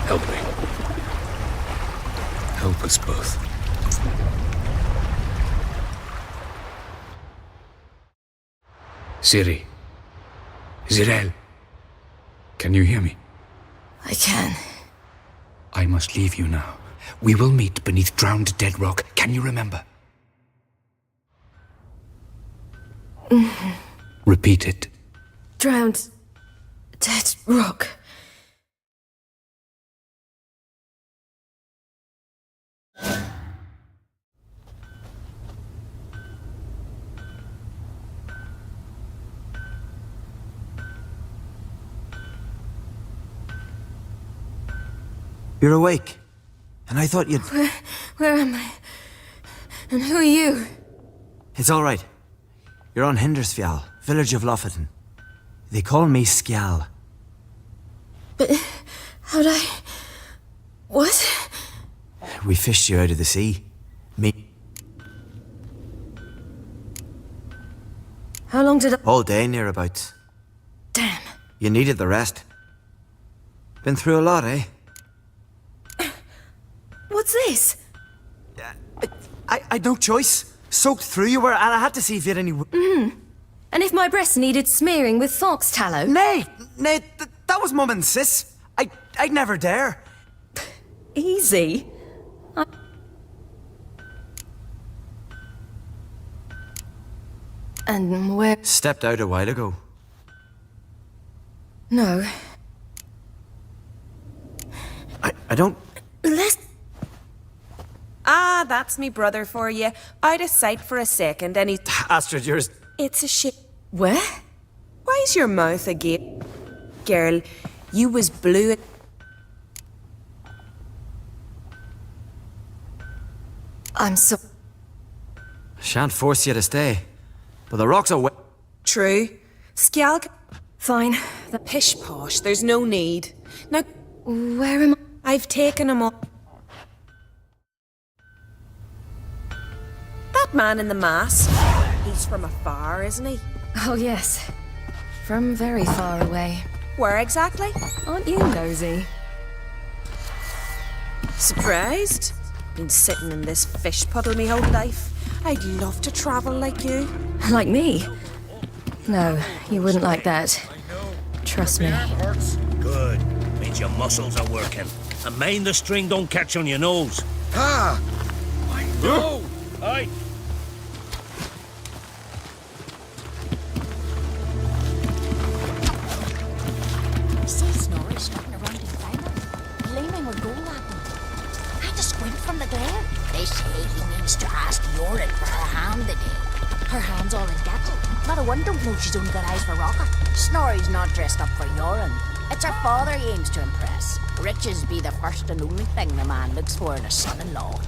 Help me. Help us both. Ciri. Zirel. Can you hear me? I can. I must leave you now. We will meet beneath drowned dead rock. Can you remember? Repeat it. Drowned. Dead rock. You're awake. And I thought you'd... Where am I? And who are you? It's all right. You're on Hindersfjall, village of Lofoten. They call me Skjal. But how'd I... What? We fished you out of the sea. Me... How long did I... All day, nearabouts. Damn. You needed the rest. Been through a lot, eh? What's this? I had no choice. Soaked through you were, and I had to see if you had any... And if my breasts needed smearing with fox tallow? Nay, that was Mum and Sis. I'd never dare. Easy. And where... Stepped out a while ago. No. I don't... Let's... Ah, that's me brother for you. Out of sight for a second, and he's... Astrid, yours... It's a shit. Where? Why Why's your mouth agape? Girl, you was blue at... I'm so... Shan't force you to stay, but the rocks are True. Skjalg? Fine. The pish-posh, there's no need. Now, where am I? I've taken him up. That man in the mask, he's from afar, isn't he? Oh, yes. From very far away. Where exactly? Aren't you nosy? Surprised? Been sitting in this fish puddle me whole life. I'd love to travel like you. Like me? No, you wouldn't like that. Trust me. Good. Means your muscles are working. And mind the string don't catch on your nose. Ah! I know! Aye. See Snorri strutting around in Fire, gleaming with gold at him. I had to squint from the glare. They say he means to ask Yorin for her hand today. Her hand's all in debt. Not a one don't know she's only got eyes for Rocket. Snorri's not dressed up for Yorin. It's her father he aims to impress. Riches be the first and only thing the man looks for in a son-in-law.